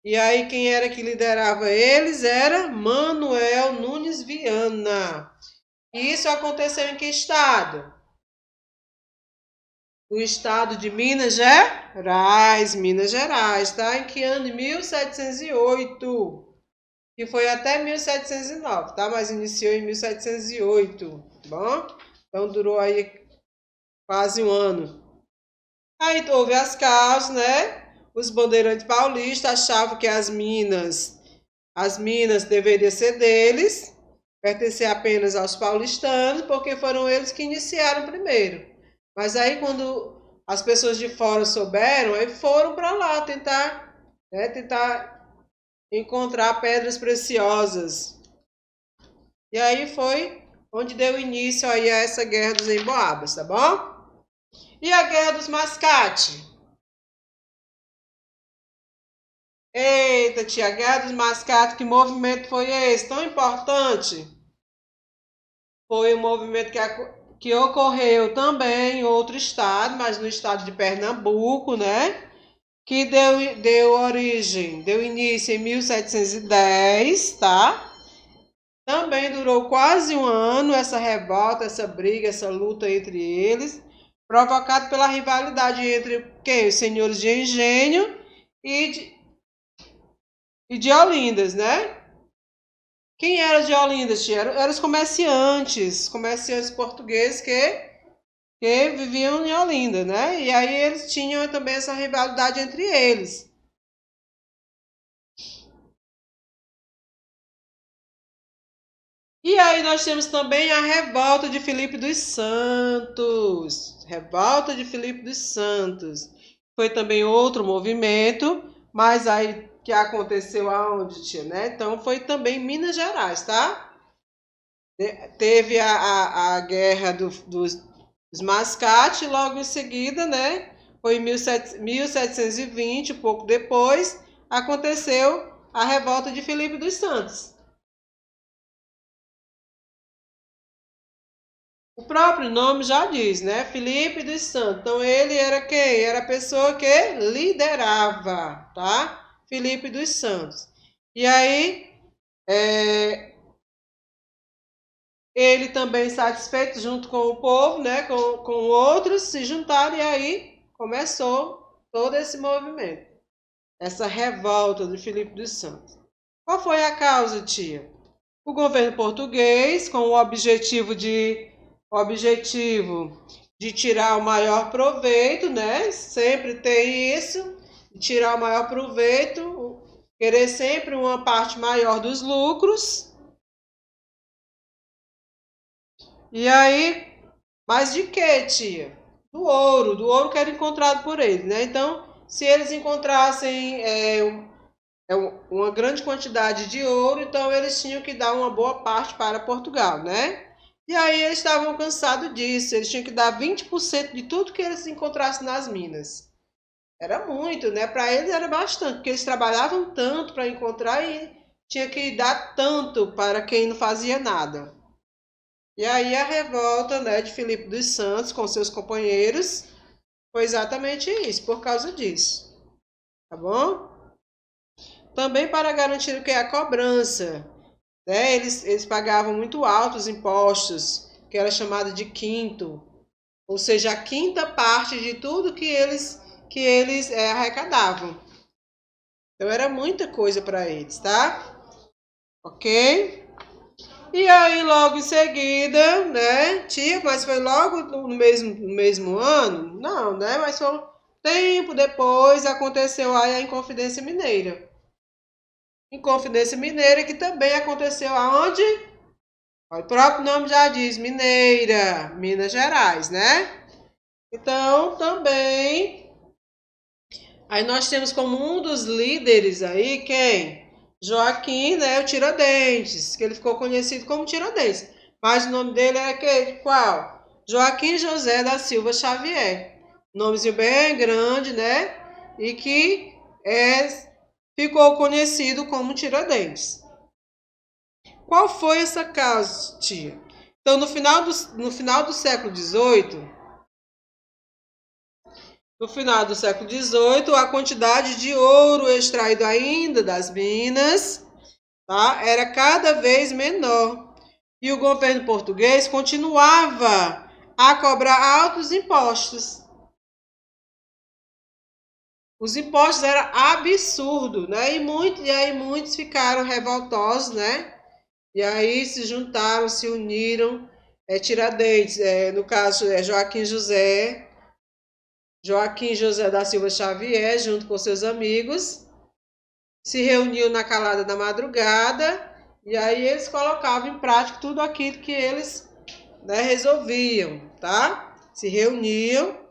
E aí quem era que liderava eles era Manuel Nunes Viana. E isso aconteceu em que estado? O estado de Minas Gerais, tá? Em que ano? Em 1708. Que foi até 1709, tá? Mas iniciou em 1708, tá bom? Então durou aí quase um ano. Aí houve as causas, né? Os bandeirantes paulistas achavam que as minas deveriam ser deles, pertencer apenas aos paulistanos, porque foram eles que iniciaram primeiro. Mas aí quando as pessoas de fora souberam, aí foram para lá tentar encontrar pedras preciosas. E aí foi onde deu início aí a essa Guerra dos Emboabas, tá bom? E a Guerra dos Mascate? Eita, tia, a Guerra dos Mascate, que movimento foi esse tão importante? Foi um movimento que ocorreu também em outro estado, mas no estado de Pernambuco, né? Que deu início em 1710, tá? Também durou quase um ano essa revolta, essa briga, essa luta entre eles, provocado pela rivalidade entre quem? Os senhores de Engenho e de Olindas, né? Quem era de Olindas, tia? Eram os comerciantes portugueses que viviam em Olinda, né? E aí eles tinham também essa rivalidade entre eles. E aí nós temos também a revolta de Filipe dos Santos. Revolta de Filipe dos Santos. Foi também outro movimento, mas aí que aconteceu aonde, tia, né? Então foi também em Minas Gerais, tá? Teve a guerra dos Mascate, logo em seguida, né? Foi em 1720, pouco depois, aconteceu a revolta de Filipe dos Santos. O próprio nome já diz, né? Filipe dos Santos. Então ele era quem? Era a pessoa que liderava, tá? Filipe dos Santos. E aí, ele também satisfeito junto com o povo, né? Com outros, se juntaram e aí começou todo esse movimento. Essa revolta de Filipe dos Santos. Qual foi a causa, tia? O governo português, com o objetivo de tirar o maior proveito, né? Sempre tem isso, de tirar o maior proveito. querer sempre uma parte maior dos lucros. E aí, mas de que, tia? Do ouro que era encontrado por eles, né? Então, se eles encontrassem uma grande quantidade de ouro, então eles tinham que dar uma boa parte para Portugal, né? E aí eles estavam cansados disso, eles tinham que dar 20% de tudo que eles encontrassem nas minas. Era muito, né? Para eles era bastante, porque eles trabalhavam tanto para encontrar e tinha que dar tanto para quem não fazia nada. E aí a revolta, né, de Filipe dos Santos com seus companheiros foi exatamente isso, por causa disso. Tá bom? Também para garantir o que é a cobrança, né? Eles pagavam muito altos impostos, que era chamado de quinto, ou seja, a quinta parte de tudo que eles arrecadavam. Então era muita coisa para eles, tá? Ok? E aí logo em seguida, né? Tia, mas foi logo no mesmo ano? Não, né? Mas foi um tempo depois aconteceu aí a Inconfidência Mineira. Inconfidência Mineira que também aconteceu aonde? O próprio nome já diz, Mineira, Minas Gerais, né? Então, também, aí nós temos como um dos líderes aí, quem? Joaquim, né, o Tiradentes, que ele ficou conhecido como Tiradentes. Mas o nome dele é qual? Joaquim José da Silva Xavier. Nomezinho bem grande, né? E que ficou conhecido como Tiradentes. Qual foi essa causa, tia? Então, no final do século XVIII, a quantidade de ouro extraído ainda das minas, tá, era cada vez menor. E o governo português continuava a cobrar altos impostos. Os impostos eram absurdos, né? E aí muitos ficaram revoltosos, né? E aí se juntaram, se uniram, Tiradentes, no caso Joaquim José da Silva Xavier, junto com seus amigos, se reuniu na calada da madrugada e aí eles colocavam em prática tudo aquilo que eles, né, resolviam, tá? Se reuniam.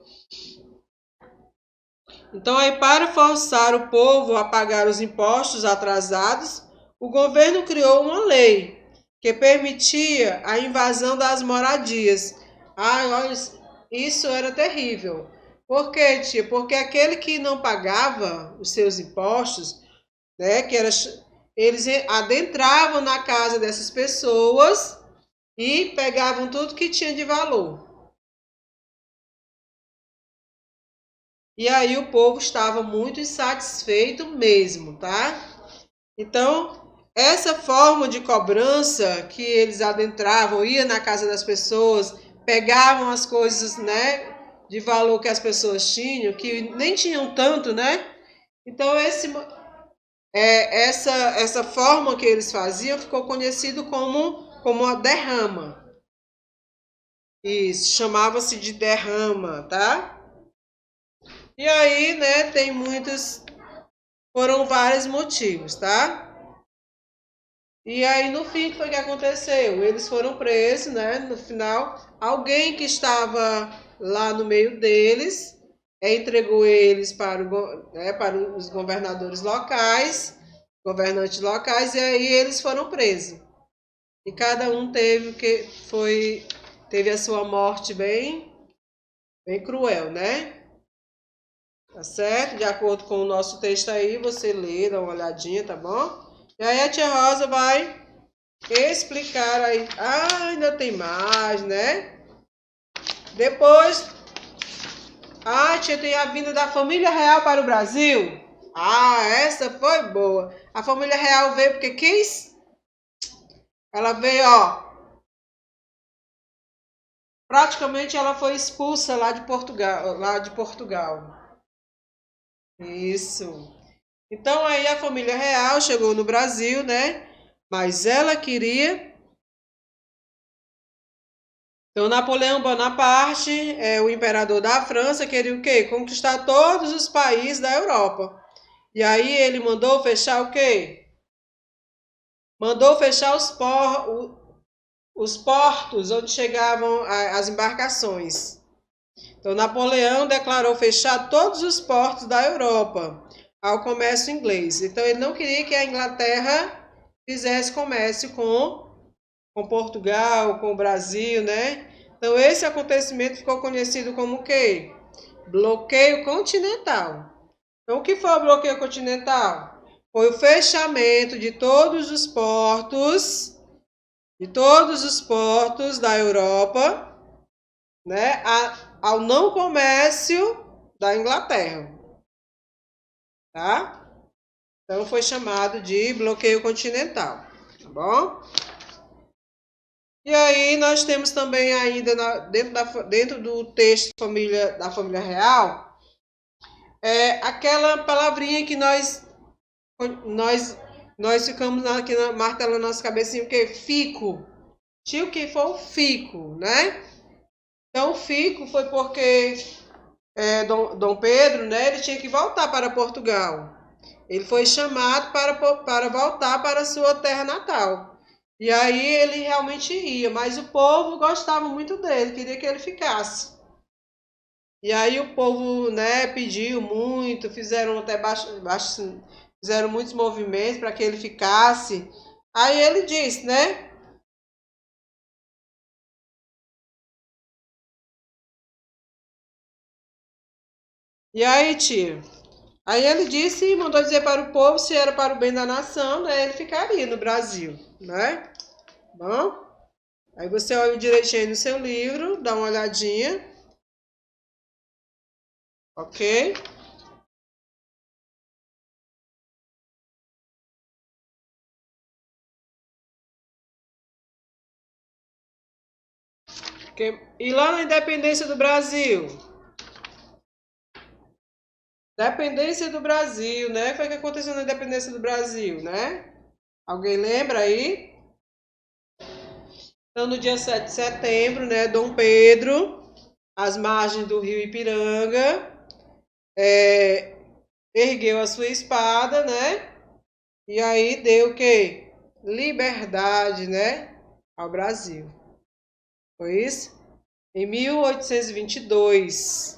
Então aí, para forçar o povo a pagar os impostos atrasados, o governo criou uma lei que permitia a invasão das moradias. Olha, isso era terrível. Por quê, tia? Porque aquele que não pagava os seus impostos, né, eles adentravam na casa dessas pessoas e pegavam tudo que tinha de valor. E aí o povo estava muito insatisfeito mesmo, tá? Então, essa forma de cobrança que eles adentravam, iam na casa das pessoas, pegavam as coisas, né, de valor que as pessoas tinham, que nem tinham tanto, né? Então, essa forma que eles faziam ficou conhecido como a derrama. Isso, chamava-se de derrama, tá? E aí, né, foram vários motivos, tá? E aí, no fim, o que foi que aconteceu? Eles foram presos, né? No final, alguém que estava lá no meio deles entregou eles para os governantes locais, e aí eles foram presos. E cada um teve a sua morte bem cruel, né? Tá certo? De acordo com o nosso texto aí, você lê, dá uma olhadinha, tá bom? E aí a tia Rosa vai explicar aí. Ainda tem mais, né? Depois, tia, tem a vinda da família real para o Brasil. Essa foi boa. A família real veio porque quis. Ela veio, praticamente ela foi expulsa lá de Portugal. Isso. Então aí a família real chegou no Brasil, né? Mas ela queria. Então Napoleão Bonaparte, o imperador da França, queria o quê? Conquistar todos os países da Europa. E aí ele mandou fechar o quê? Mandou fechar os portos onde chegavam as embarcações. Então, Napoleão declarou fechar todos os portos da Europa ao comércio inglês. Então, ele não queria que a Inglaterra fizesse comércio com Portugal, com o Brasil, né? Então, esse acontecimento ficou conhecido como o quê? Bloqueio continental. Então, o que foi o bloqueio continental? Foi o fechamento de todos os portos da Europa, né, ao não comércio da Inglaterra, tá? Então foi chamado de bloqueio continental, tá bom? E aí nós temos também ainda dentro do texto da família real, aquela palavrinha que nós ficamos aqui martelando na nossa cabecinha, o que? Fico. Tio, que foi o fico, né? Então, o fico foi porque Dom Pedro, né, ele tinha que voltar para Portugal. Ele foi chamado para voltar para a sua terra natal. E aí ele realmente ia, mas o povo gostava muito dele, queria que ele ficasse. E aí o povo, né, pediu muito, fizeram até fizeram muitos movimentos para que ele ficasse. Aí ele disse, né? E aí, tio? Aí ele disse e mandou dizer para o povo, se era para o bem da nação, né, ele ficaria no Brasil, né? Bom, aí você olha direitinho no seu livro, dá uma olhadinha. Ok? E lá na independência do Brasil? Independência do Brasil, né? Foi o que aconteceu na independência do Brasil, né? Alguém lembra aí? Então, no dia 7 de setembro, né, Dom Pedro, às margens do rio Ipiranga, ergueu a sua espada, né? E aí deu o quê? Liberdade, né? Ao Brasil. Foi isso? Em 1822.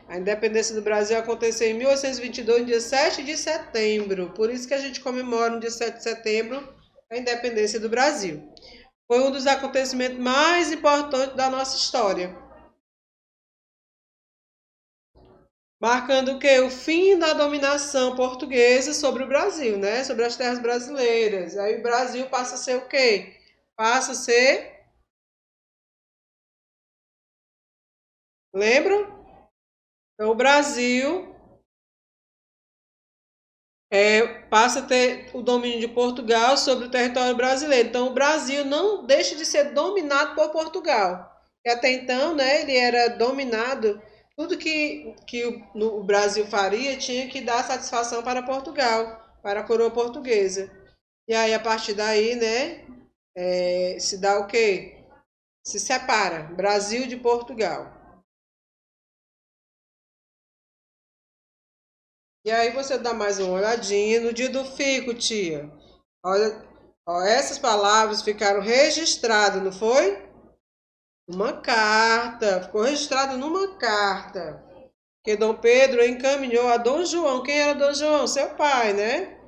A independência do Brasil aconteceu em 1822, no dia 7 de setembro. Por isso que a gente comemora no dia 7 de setembro a independência do Brasil. Foi um dos acontecimentos mais importantes da nossa história. Marcando o quê? O fim da dominação portuguesa sobre o Brasil, né? Sobre as terras brasileiras. Aí o Brasil passa a ser o quê? Passa a ser... Lembram? Então o Brasil passa a ter o domínio de Portugal sobre o território brasileiro. Então o Brasil não deixa de ser dominado por Portugal. E até então, né, ele era dominado... Tudo que o Brasil faria tinha que dar satisfação para Portugal, para a coroa portuguesa. E aí, a partir daí, né, se dá o quê? Se separa Brasil de Portugal. E aí você dá mais uma olhadinha no dia do fico, tia. Olha, ó, essas palavras ficaram registradas, não foi? Uma carta, ficou registrado numa carta que Dom Pedro encaminhou a Dom João. Quem era Dom João? Seu pai, né?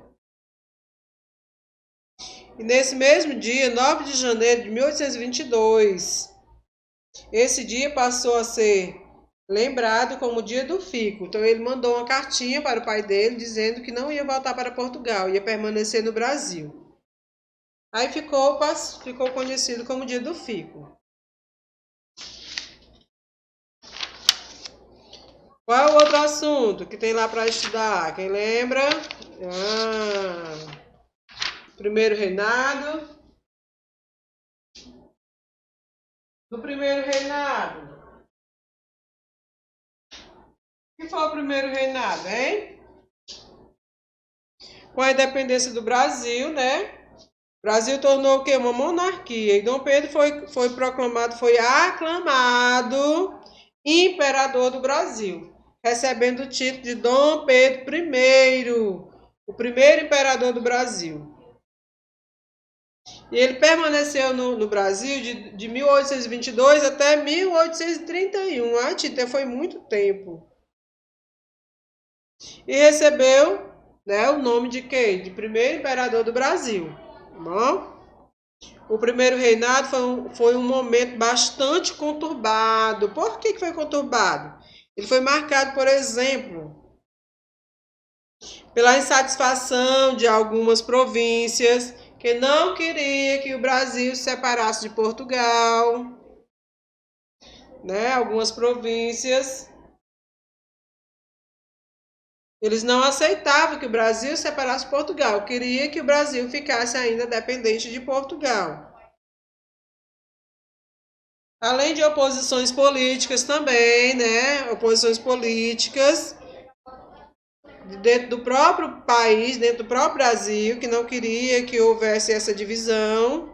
E nesse mesmo dia, 9 de janeiro de 1822, esse dia passou a ser lembrado como o dia do fico. Então ele mandou uma cartinha para o pai dele dizendo que não ia voltar para Portugal, ia permanecer no Brasil. Aí ficou conhecido como o dia do fico. Qual é o outro assunto que tem lá para estudar? Quem lembra? Primeiro reinado. Do primeiro reinado. O que foi o primeiro reinado, hein? Com a independência do Brasil, né? O Brasil tornou o quê? Uma monarquia. E Dom Pedro foi aclamado imperador do Brasil. recebendo o título de Dom Pedro I, o primeiro imperador do Brasil. E ele permaneceu no Brasil de 1822 até 1831. A Tita foi muito tempo. E recebeu, né, o nome de quê? De primeiro imperador do Brasil. Tá bom? O primeiro reinado foi um momento bastante conturbado. Por que foi conturbado? Ele foi marcado, por exemplo, pela insatisfação de algumas províncias que não queria que o Brasil se separasse de Portugal, né? Algumas províncias, eles não aceitavam que o Brasil se separasse de Portugal, queria que o Brasil ficasse ainda dependente de Portugal. Além de oposições políticas também, né? Oposições políticas dentro do próprio país, dentro do próprio Brasil, que não queria que houvesse essa divisão.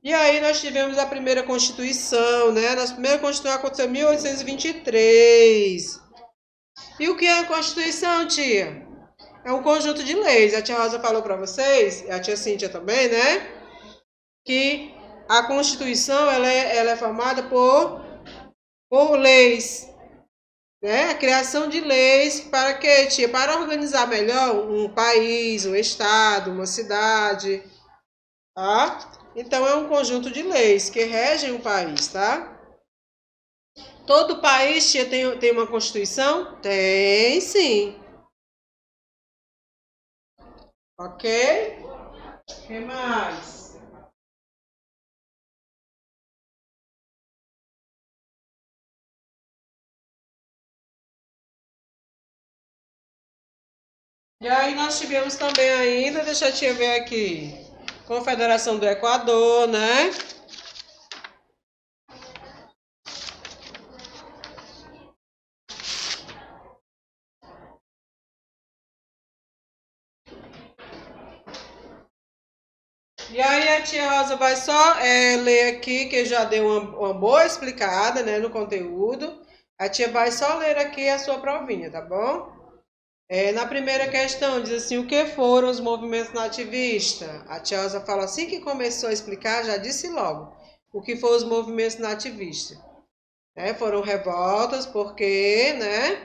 E aí nós tivemos a primeira Constituição, né? Nossa primeira Constituição aconteceu em 1823. E o que é a Constituição, tia? É um conjunto de leis. A tia Rosa falou para vocês, e a tia Cíntia também, né? Que a Constituição ela é formada por leis. Né? A criação de leis para quê, tia? Para organizar melhor um país, um estado, uma cidade, tá? Então, é um conjunto de leis que regem o país, tá? Todo país, tia, tem uma Constituição? Tem, sim. Ok? O que mais? E aí nós tivemos também ainda, deixa eu te ver aqui, Confederação do Equador, né? E aí a tia Rosa vai só ler aqui, que eu já dei uma boa explicada, né, no conteúdo. A tia vai só ler aqui a sua provinha, tá bom? Na primeira questão, diz assim, o que foram os movimentos nativistas? A tia Rosa fala assim que começou a explicar, já disse logo, o que foram os movimentos nativistas. Foram revoltas, porque, né?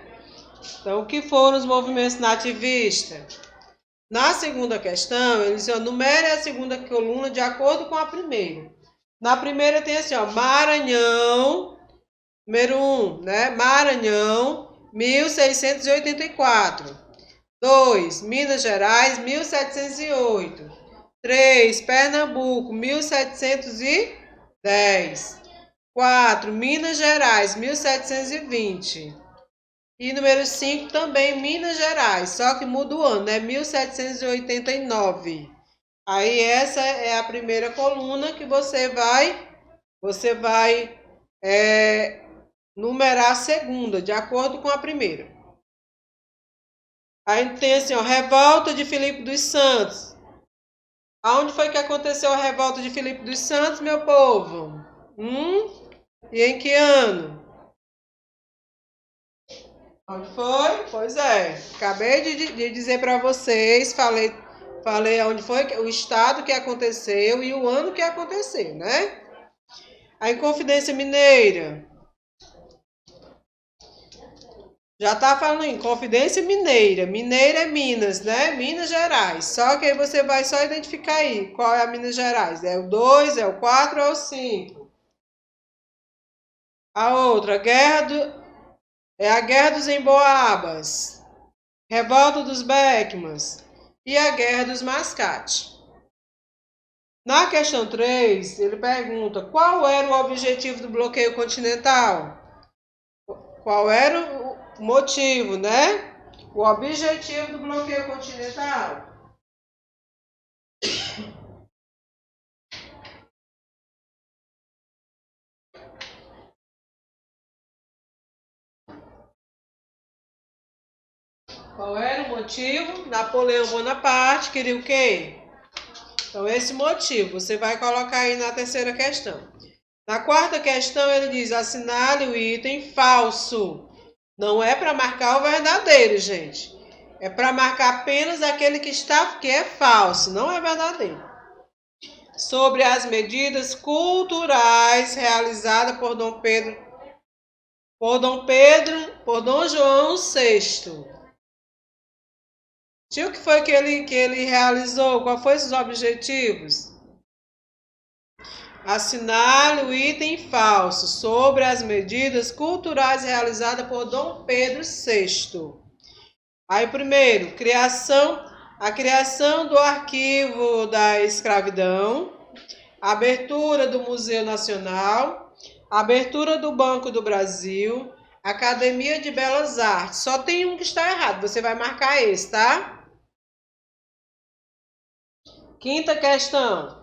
Então, o que foram os movimentos nativistas? Na segunda questão, ele diz, numere a segunda coluna de acordo com a primeira. Na primeira tem assim, Maranhão, número 1, né? Maranhão, 1684. 2. Minas Gerais, 1708. 3. Pernambuco, 1710. 4. Minas Gerais, 1720. E número 5 também Minas Gerais, só que muda o ano, né? 1789. Aí essa é a primeira coluna que você vai numerar a segunda, de acordo com a primeira. Aí tem assim, revolta de Filipe dos Santos. Aonde foi que aconteceu a revolta de Filipe dos Santos, meu povo? E em que ano? Onde foi? Pois é. Acabei de dizer para vocês, falei onde foi, o estado que aconteceu e o ano que aconteceu, né? A Inconfidência Mineira. Já tá falando em Confidência Mineira. Mineira é Minas, né? Minas Gerais. Só que aí você vai só identificar aí qual é a Minas Gerais. É o 2, é o 4 ou é o 5? A outra, a Guerra dos Emboabas, Revolta dos Beckmans e a Guerra dos Mascate. Na questão 3, ele pergunta qual era o objetivo do bloqueio continental? Qual era o motivo, né? O objetivo do bloqueio continental. Qual era o motivo? Napoleão Bonaparte queria o quê? Então, esse motivo você vai colocar aí na terceira questão. Na quarta questão, ele diz: assinale o item falso. Não é para marcar o verdadeiro, gente. É para marcar apenas aquele que é falso, não é verdadeiro. Sobre as medidas culturais realizadas por Dom João VI. Tio, o que foi que ele realizou? Qual foram os objetivos? Assinale o item falso sobre as medidas culturais realizadas por Dom Pedro VI. Aí, primeiro, a criação do arquivo da escravidão, abertura do Museu Nacional, abertura do Banco do Brasil, Academia de Belas Artes. Só tem um que está errado, você vai marcar esse, tá? Quinta questão.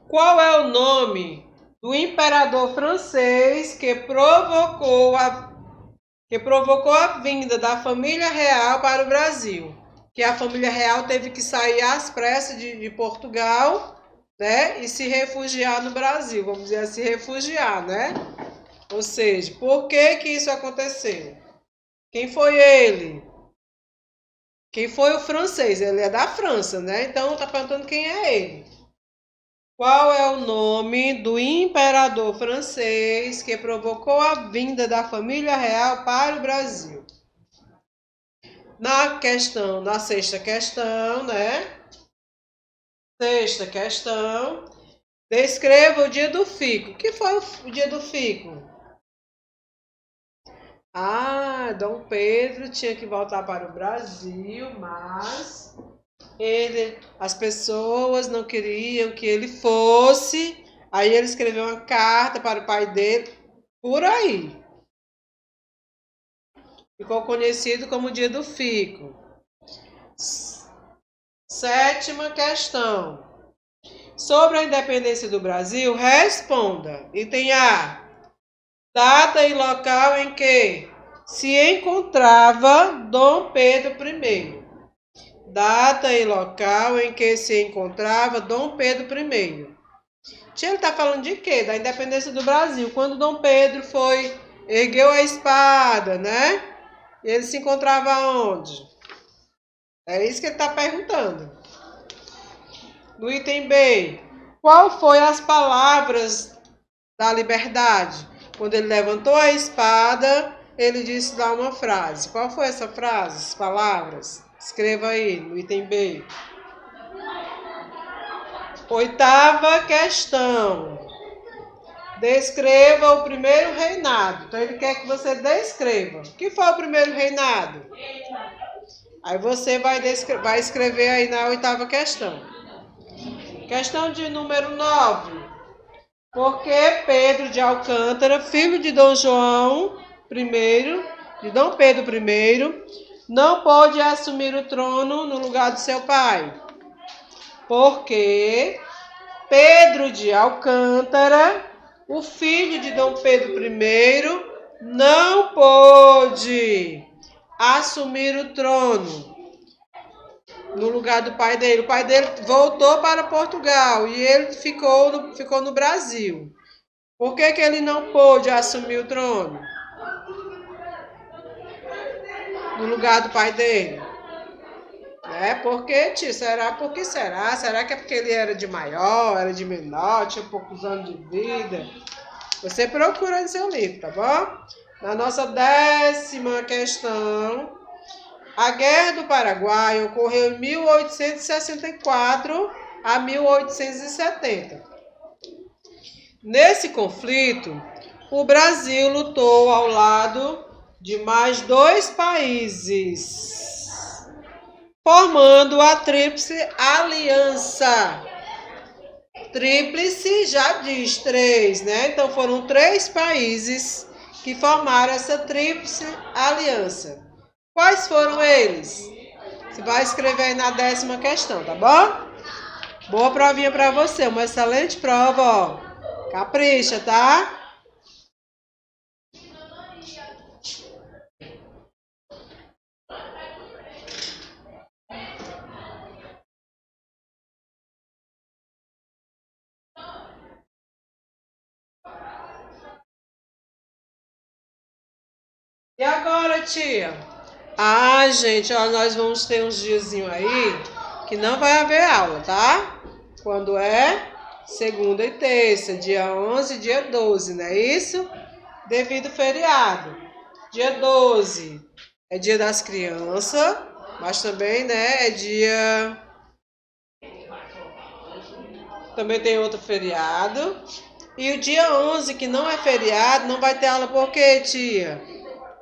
Qual é o nome do imperador francês que provocou a vinda da família real para o Brasil? Que a família real teve que sair às pressas de Portugal, né, e se refugiar no Brasil, vamos dizer, se refugiar, né? Ou seja, por que isso aconteceu? Quem foi ele? Quem foi o francês? Ele é da França, né? Então tá perguntando quem é ele. Qual é o nome do imperador francês que provocou a vinda da família real para o Brasil? Na sexta questão, né? Sexta questão. Descreva o dia do fico. O que foi o dia do fico? Dom Pedro tinha que voltar para o Brasil, mas as pessoas não queriam que ele fosse. Aí ele escreveu uma carta para o pai dele, por aí. Ficou conhecido como Dia do Fico. Sétima questão. Sobre a independência do Brasil, responda. Item A. Data e local em que se encontrava Dom Pedro I. Data e local em que se encontrava Dom Pedro I. Ele está falando de quê? Da independência do Brasil. Quando Dom Pedro ergueu a espada, né? Ele se encontrava onde? É isso que ele está perguntando. No item B, qual foi as palavras da liberdade? Quando ele levantou a espada, ele disse lá uma frase. Qual foi essa frase, as palavras? Escreva aí no item B. Oitava questão. Descreva o primeiro reinado. Então ele quer que você descreva. O que foi o primeiro reinado? Aí você vai escrever aí na oitava questão. Questão de número 9. Por que Pedro de Alcântara, filho de Dom João I, de Dom Pedro I, não pôde assumir o trono no lugar de seu pai? Porque Pedro de Alcântara, o filho de Dom Pedro I, não pôde assumir o trono no lugar do pai dele. O pai dele voltou para Portugal e ele ficou no Brasil. Por que ele não pôde assumir o trono no lugar do pai dele? Por que, tio? Será? Por que será? Será que é porque ele era de maior, era de menor, tinha poucos anos de vida? Você procura no seu livro, tá bom? Na nossa 10ª questão, a Guerra do Paraguai ocorreu em 1864 a 1870. Nesse conflito, o Brasil lutou ao lado de mais 2 países, formando a Tríplice Aliança. Tríplice já diz 3, né? Então foram 3 países que formaram essa Tríplice Aliança. Quais foram eles? Você vai escrever aí na 10ª questão, tá bom? Boa provinha para você, uma excelente prova, ó. Capricha, tá? E agora, tia? Ah, gente, ó, nós vamos ter uns diazinhos aí que não vai haver aula, tá? Quando é? Segunda e terça, dia 11 e dia 12, não é isso? Devido ao feriado. Dia 12 é dia das crianças, mas também, né, é dia... Também tem outro feriado. E o dia 11, que não é feriado, não vai ter aula por quê, tia?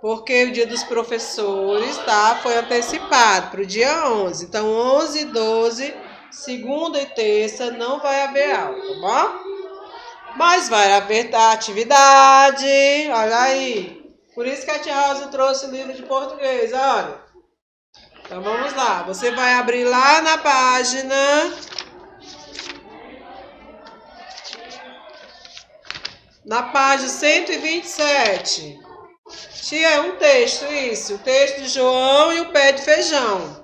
Porque o dia dos professores, tá? Foi antecipado para o dia 11. Então, 11 e 12, segunda e terça, não vai haver aula, tá bom? Mas vai haver atividade, olha aí. Por isso que a tia Rosa trouxe o livro de português, olha. Então, vamos lá. Você vai abrir lá na página... Na página 127. Tia, é um texto, isso. O texto de João e o pé de feijão.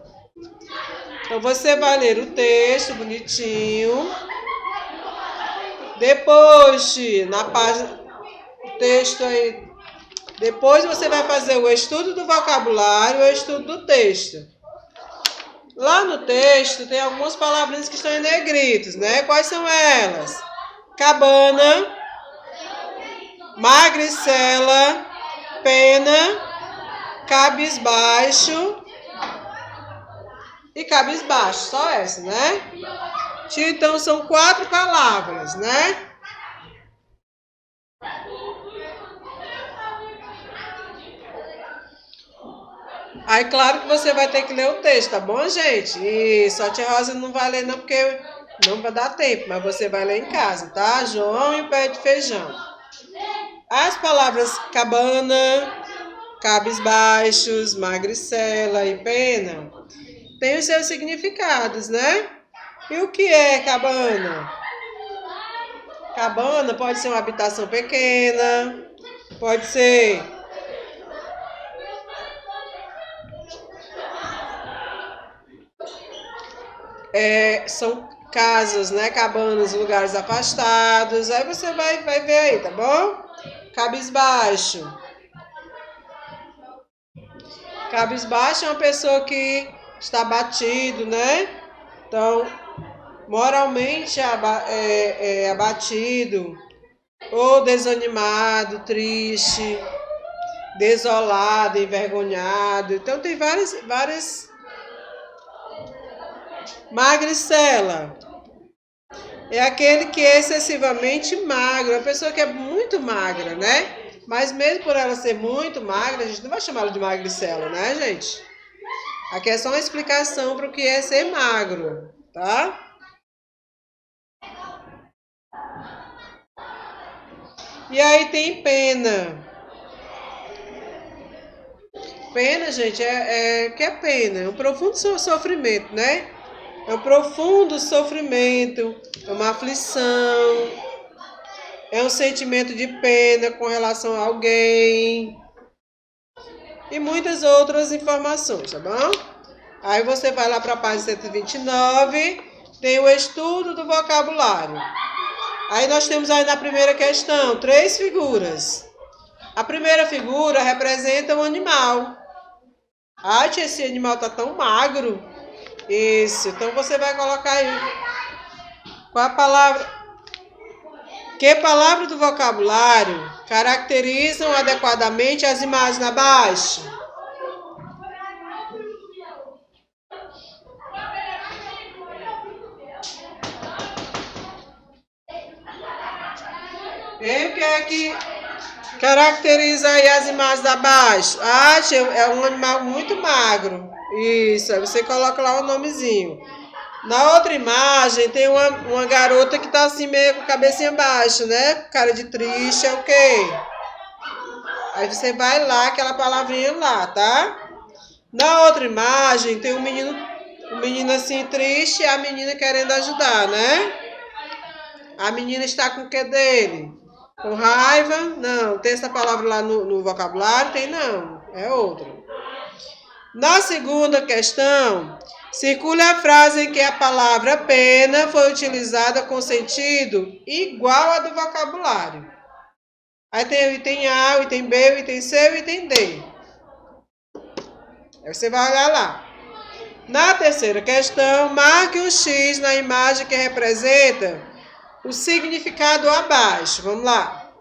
Então, você vai ler o texto bonitinho. Depois, tia, na página... O texto aí... Depois você vai fazer o estudo do vocabulário e o estudo do texto. Lá no texto tem algumas palavrinhas que estão em negritos, né? Quais são elas? Cabana, magricela, pena, cabisbaixo e cabisbaixo, só essa, né? Então são 4 palavras, né? Aí claro que você vai ter que ler o texto, tá bom, gente? Isso, a tia Rosa não vai ler não, porque não vai dar tempo, mas você vai ler em casa, tá? João e o pé de feijão. As palavras cabana, cabisbaixos, magricela e pena têm os seus significados, né? E o que é cabana? Cabana pode ser uma habitação pequena, pode ser são casas, né? Cabanas, lugares afastados. Aí você vai ver aí, tá bom? Cabisbaixo. Cabisbaixo é uma pessoa que está abatido, né? Então, moralmente abatido, ou desanimado, triste, desolado, envergonhado. Então, tem várias... Magricela é aquele que é excessivamente magro, a pessoa que é muito magra, né? Mas mesmo por ela ser muito magra, a gente não vai chamar ela de magricela, né, gente? Aqui é só uma explicação para o que é ser magro, tá? E aí tem pena. Pena, gente, que é pena? É um profundo sofrimento, né? É um profundo sofrimento, é uma aflição, é um sentimento de pena com relação a alguém e muitas outras informações, tá bom? Aí você vai lá para a página 129, tem o estudo do vocabulário. Aí nós temos aí na primeira questão 3 figuras. A primeira figura representa um animal. Ah, tia, esse animal tá tão magro. Isso, então você vai colocar aí. Qual a palavra? Que palavra do vocabulário caracterizam adequadamente as imagens abaixo? E o que é que caracteriza aí as imagens abaixo? Ah, é um animal muito magro. Isso, aí você coloca lá o nomezinho. Na outra imagem tem uma garota que tá assim meio com a cabecinha baixa, né? Cara de triste, é o quê? Aí você vai lá, aquela palavrinha lá, tá? Na outra imagem tem um menino assim triste e a menina querendo ajudar, né? A menina está com o que dele? Com raiva? Não. Tem essa palavra lá no vocabulário? Tem não. É outra. Na segunda questão, circule a frase em que a palavra pena foi utilizada com sentido igual a do vocabulário. Aí tem o item A, o item B, o item C e o item D. Aí você vai olhar lá. Na terceira questão, marque um X na imagem que representa o significado abaixo. Vamos lá.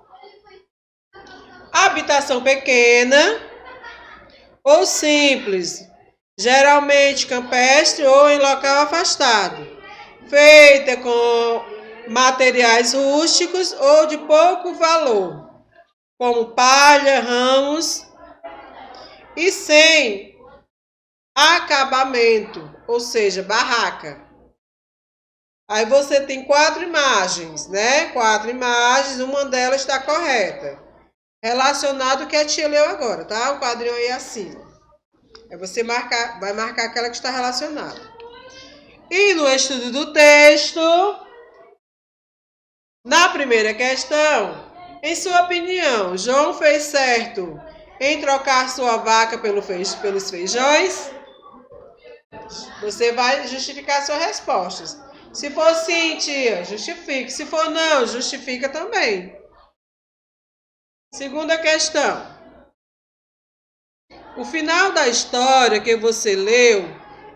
Habitação pequena ou simples, geralmente campestre ou em local afastado, feita com materiais rústicos ou de pouco valor, como palha, ramos, e sem acabamento, ou seja, barraca. Aí você tem 4 imagens, né? 4 imagens, uma delas está correta. Relacionado ao que a tia leu agora, tá? O quadrinho aí acima. Aí você vai marcar aquela que está relacionada. E no estudo do texto, na primeira questão, em sua opinião, João fez certo em trocar sua vaca pelos feijões? Você vai justificar suas respostas. Se for sim, tia, justifique. Se for não, justifica também. Segunda questão. O final da história que você leu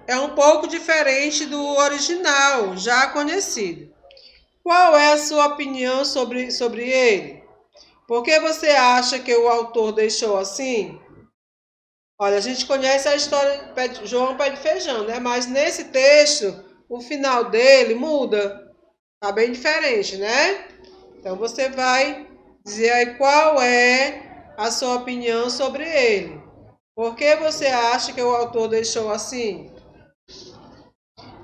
é um pouco diferente do original, já conhecido. Qual é a sua opinião sobre ele? Por que você acha que o autor deixou assim? Olha, a gente conhece a história de João Pé de Feijão, né? Mas nesse texto, o final dele muda. Tá bem diferente, né? Então você vai dizer aí qual é a sua opinião sobre ele. Por que você acha que o autor deixou assim?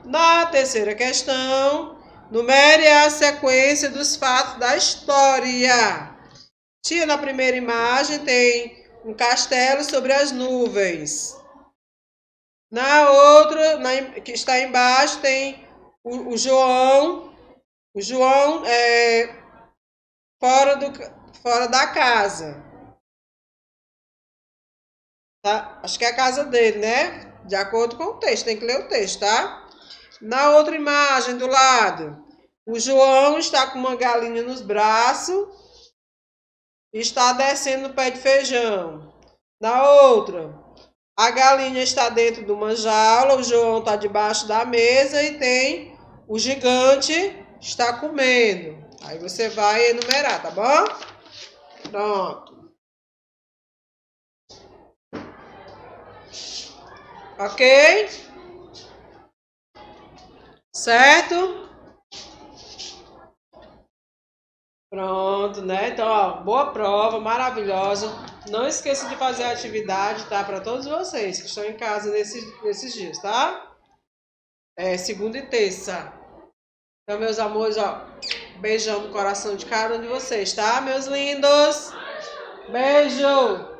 Na terceira questão, numere a sequência dos fatos da história. Tia, na primeira imagem tem um castelo sobre as nuvens. Na outra, que está embaixo, tem o João. O João fora da casa. Tá? Acho que é a casa dele, né? De acordo com o texto, tem que ler o texto, tá? Na outra imagem do lado, o João está com uma galinha nos braços e está descendo o pé de feijão. Na outra, a galinha está dentro de uma jaula, o João está debaixo da mesa e tem o gigante está comendo. Aí você vai enumerar, tá bom? Pronto. Ok? Certo? Pronto, né? Então, ó, boa prova, maravilhosa. Não esqueça de fazer a atividade, tá? Para todos vocês que estão em casa nesses dias, tá? Segunda e terça. Então, meus amores, ó, beijão no coração de cada um de vocês, tá? Meus lindos. Beijo!